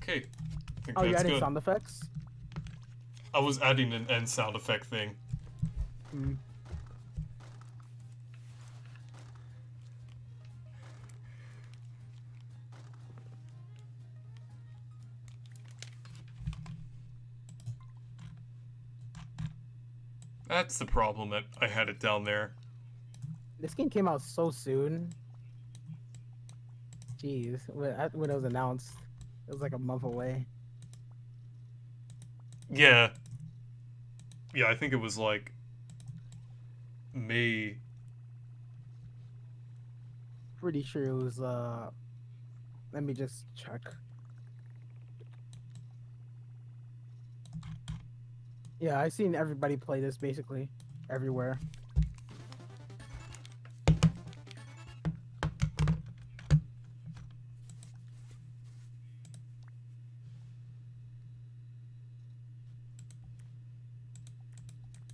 Okay. I think Oh, you that's added good. sound effects? I was adding an end sound effect thing. Mm. That's the problem, that I had it down there. This game came out so soon. Jeez, when it was announced, it was like a month away. Yeah. Yeah, I think it was like... May... Pretty sure it was, let me just check. Yeah, I've seen everybody play this basically everywhere.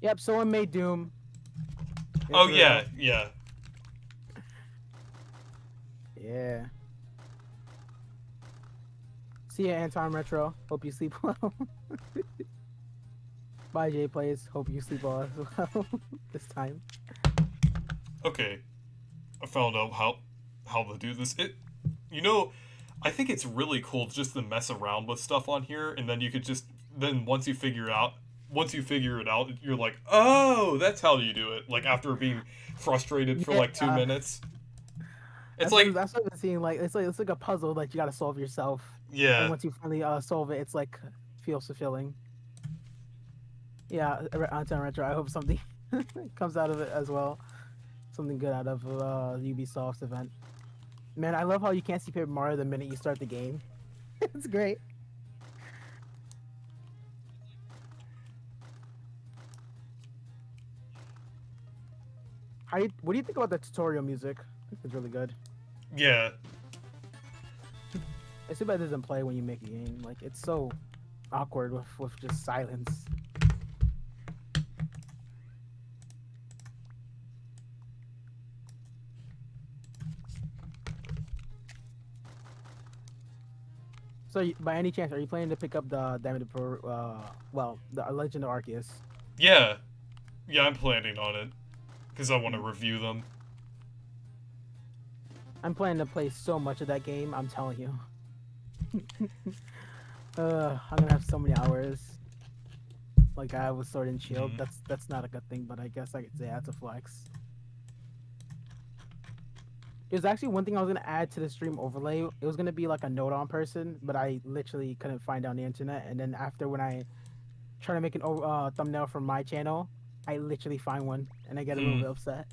Yep, someone made Doom. Oh, It's yeah, real. yeah. Yeah. See ya, Anton Retro. Hope you sleep well. Bye, Jay Plays. Hope you sleep well as well this time. Okay. I found out how to do this. You know, I think it's really cool just to mess around with stuff on here, and then you could just, then once you figure it out, you're like, oh, that's how you do it. Like, after being frustrated for like 2 minutes. It's like, that's what I'm seeing. Like it's like a puzzle that you gotta solve yourself. yeah. And once you finally solve it, it's like feels fulfilling. Yeah, Anton Retro. I hope something comes out of it as well. Something good out of Ubisoft's event. Man, I love how you can't see Paper Mario the minute you start the game. It's great. What do you think about the tutorial music? I think it's really good. Yeah. It's too bad it doesn't play when you make a game. Like it's so awkward with just silence. So, by any chance, are you planning to pick up the Diamond Pro? Well, the Legend of Arceus. Yeah, yeah, I'm planning on it because I want to review them. I'm planning to play so much of that game. I'm telling you. I'm gonna have so many hours. Like I was Sword and Shield. Mhm. That's not a good thing, but I guess I could say that's a flex. There's actually one thing I was gonna add to the stream overlay. It was gonna be like a note on person, but I literally couldn't find it on the internet. And then after when I try to make an thumbnail for my channel, I literally find one, and I get a little bit upset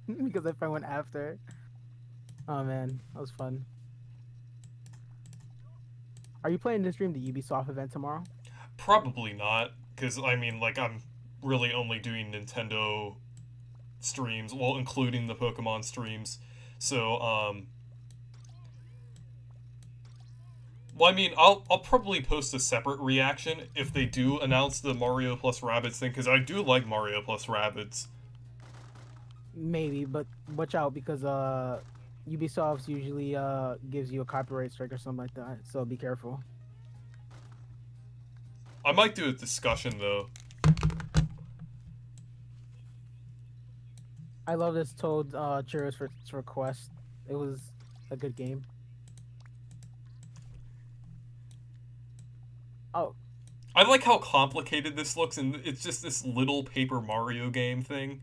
because I find one after. Oh man, that was fun. Are you planning to stream the Ubisoft event tomorrow? Probably not, because I mean, like, I'm really only doing Nintendo streams, well, including the Pokemon streams. So, well, I mean, I'll probably post a separate reaction if they do announce the Mario plus Rabbids thing, because I do like Mario plus Rabbids. Maybe, but watch out because Ubisoft usually gives you a copyright strike or something like that. So be careful. I might do a discussion, though. I love this Toad Churros for Quest. It was a good game. Oh, I like how complicated this looks, and it's just this little Paper Mario game thing.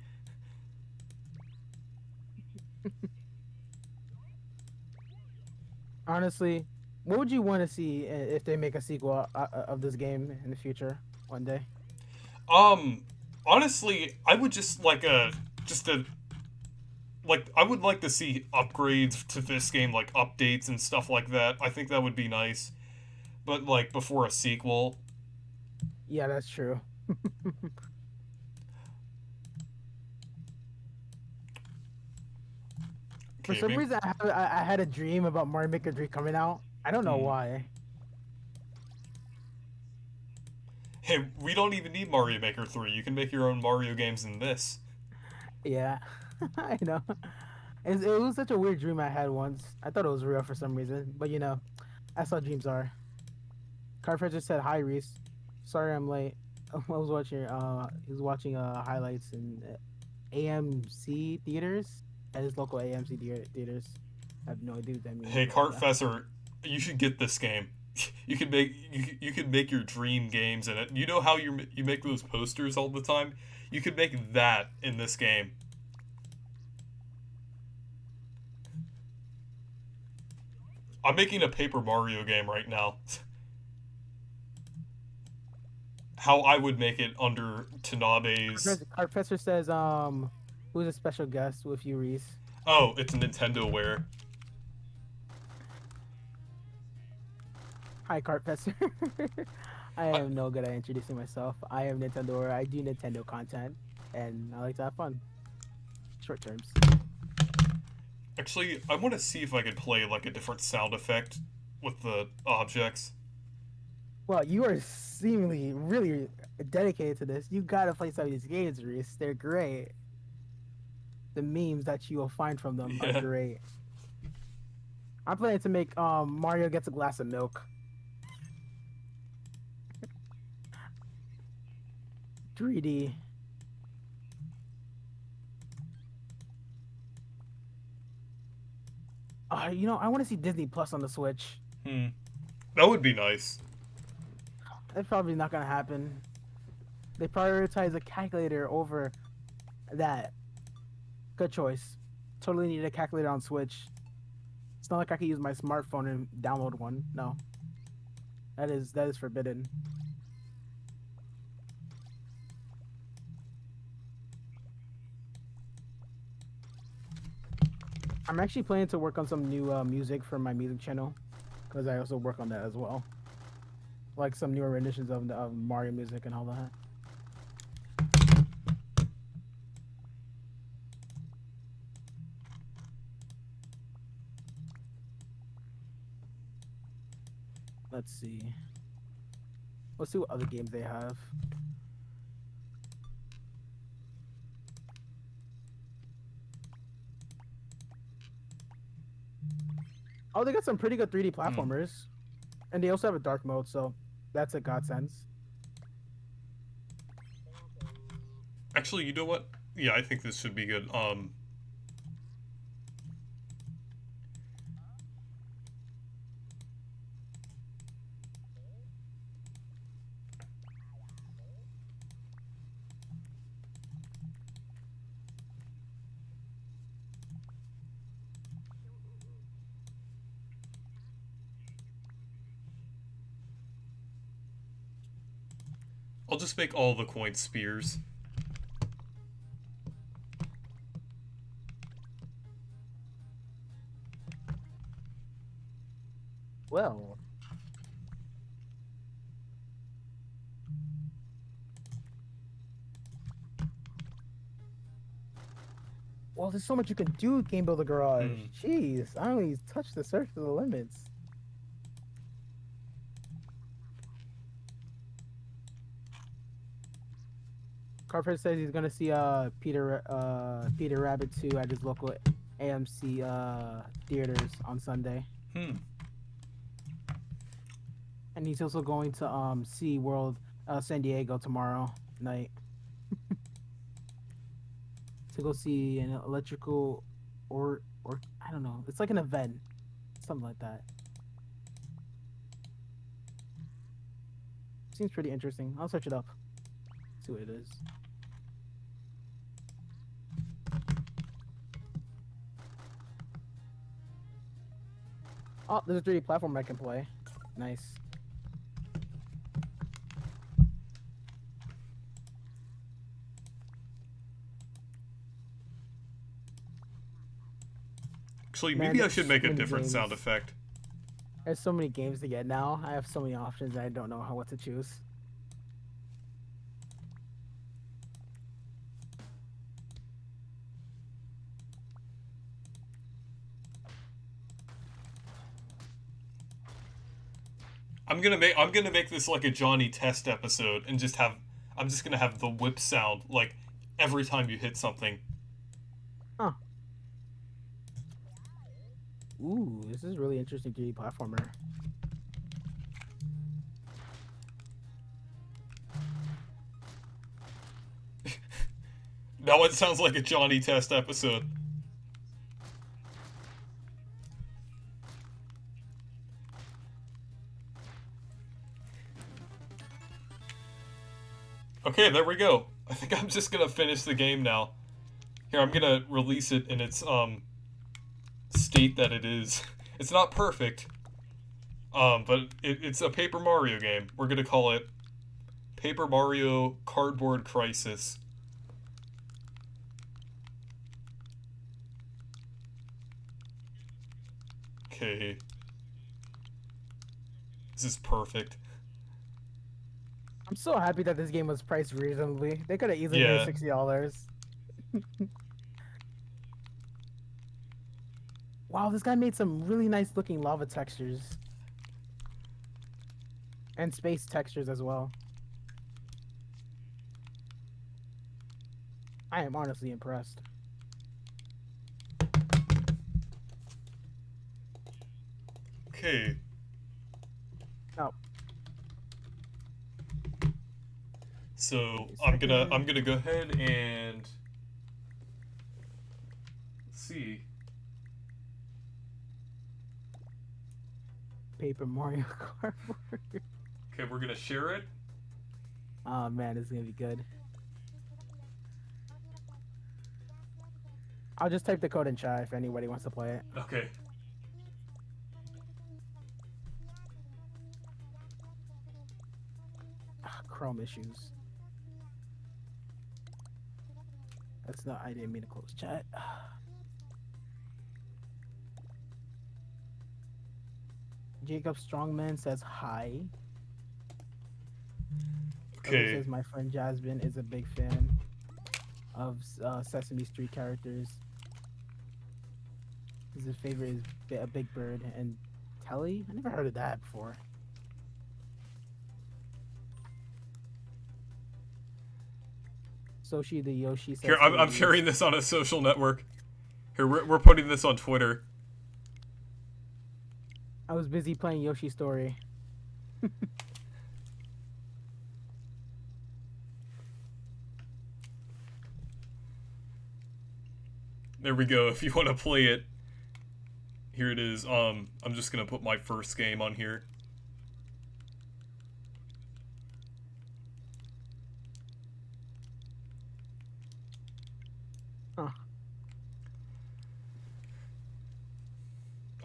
honestly, what would you want to see if they make a sequel of this game in the future one day? Honestly, I would just like I would like to see upgrades to this game, like updates and stuff like that. I think that would be nice. But, like, before a sequel. Yeah, that's true. For some reason, I had a dream about Mario Maker 3 coming out. I don't know why. Hey, we don't even need Mario Maker 3. You can make your own Mario games in this. Yeah, I know. It was such a weird dream I had once. I thought it was real for some reason, but you know, that's how dreams are. Carfred just said hi, Reese. Sorry I'm late. I was watching he was watching highlights in AMC theaters at his local AMC theaters. I have no idea what that means. Hey, Cartfessor, you should get this game. You can make your dream games in it. You know how you make those posters all the time? You could make that in this game. I'm making a Paper Mario game right now. How I would make it under Tanabe's... Cartfessor says, who's a special guest with you, Reese? Oh, it's Nintendoware. Hi, Cartfessor. I am no good at introducing myself. I am Nintendoware. I do Nintendo content, and I like to have fun. Short terms. Actually, I want to see if I could play, like, a different sound effect with the objects. Well, you are seemingly really dedicated to this. You gotta play some of these games, Reese. They're great. The memes that you will find from them are great. I'm planning to make Mario gets a glass of milk. 3D. You know, I want to see Disney Plus on the Switch. That would be nice. That's probably not gonna happen. They prioritize a calculator over that. Good choice. Totally need a calculator on Switch. It's not like I can use my smartphone and download one. No. That is forbidden. I'm actually planning to work on some new music for my music channel, because I also work on that as well. Like some newer renditions of Mario music and all that. Let's see. Let's see what other games they have. Oh, they got some pretty good 3D platformers. And they also have a dark mode, so that's a godsend. Actually, you know what? Yeah, I think this should be good. I'll just make all the coins spears. Well. Well, there's so much you can do with Game Builder Garage. Jeez, I only touched the surface of the limits. Carpenter says he's gonna see Peter Rabbit 2 at his local AMC theaters on Sunday. And he's also going to see World San Diego tomorrow night. To go see an electrical or I don't know. It's like an event. Something like that. Seems pretty interesting. I'll search it up. See what it is. Oh, there's a 3D platform I can play. Nice. Actually, Man, maybe I there's should make so a many different sound games. effect. There's so many games to get now. I have so many options and I don't know what to choose. I'm gonna make this like a Johnny Test episode and just have I'm just gonna have the whip sound like every time you hit something. Huh. Ooh, this is really interesting 3D platformer. Now it sounds like a Johnny Test episode. Okay, there we go. I think I'm just gonna finish the game now. Here, I'm gonna release it in its state that it is. It's not perfect, but it's a Paper Mario game. We're gonna call it Paper Mario Cardboard Crisis. Okay. This is perfect. I'm so happy that this game was priced reasonably. They could have easily Yeah. made $60. Wow, this guy made some really nice looking lava textures. And space textures as well. I am honestly impressed. Okay. Oh. So I'm gonna go ahead and let's see. Paper Mario Cardboard. Okay, we're gonna share it. Oh man, this is gonna be good. I'll just type the code in chat if anybody wants to play it. Okay. Chrome issues. That's not. I didn't mean to close chat. Jacob Strongman says hi. Okay. Says my friend Jasmine is a big fan of Sesame Street characters. His favorite is Big Bird and Telly. I never heard of that before. Soshi the Yoshi says Here, I'm please. sharing this on a social network. Here, we're putting this on Twitter. I was busy playing Yoshi Story. There we go. If you want to play it, here it is. I'm just gonna put my first game on here. Huh.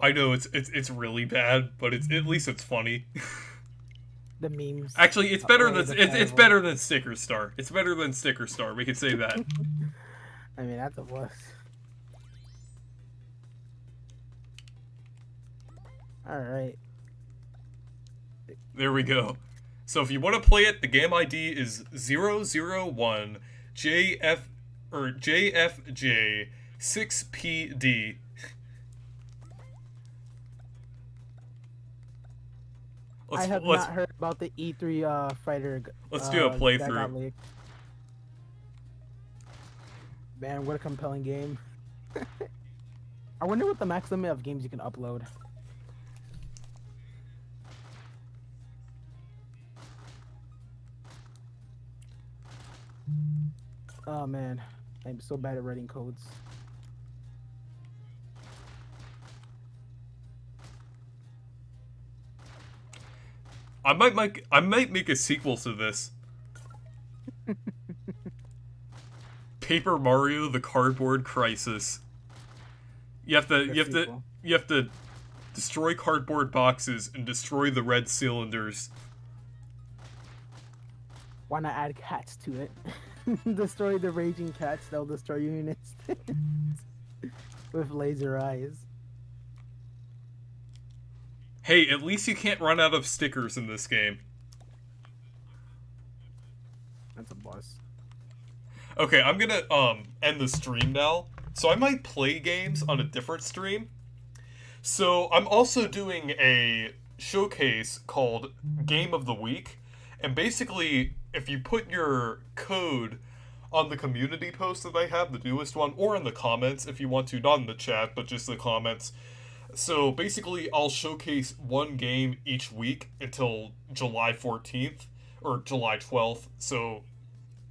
I know it's really bad, but at least it's funny. The memes. Actually, it's better Or than the it's terrible. better than Sticker Star. It's better than Sticker Star. We could say that. I mean, that's a plus. All right. There we go. So if you want to play it, the game ID is 001 JF or JFJ 6PD. I have not heard about the E3 fighter. Let's do a that playthrough. got leaked. Man, what a compelling game. I wonder what the max limit of games you can upload. Oh man, I'm so bad at writing codes. I might make a sequel to this. Paper Mario: The Cardboard Crisis. You have to destroy cardboard boxes and destroy the red cylinders. Why not add cats to it? Destroy the raging cats, they'll destroy you in instant. With laser eyes. Hey, at least you can't run out of stickers in this game. That's a boss. Okay, I'm gonna end the stream now. So I might play games on a different stream. So I'm also doing a showcase called Game of the Week. And basically, if you put your code on the community post that I have, the newest one, or in the comments if you want to, not in the chat, but just the comments. So basically, I'll showcase one game each week until July 14th, or July 12th. So,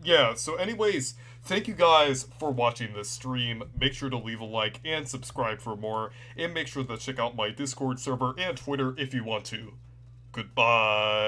yeah, so anyways, thank you guys for watching this stream. Make sure to leave a like and subscribe for more, and make sure to check out my Discord server and Twitter if you want to. Goodbye.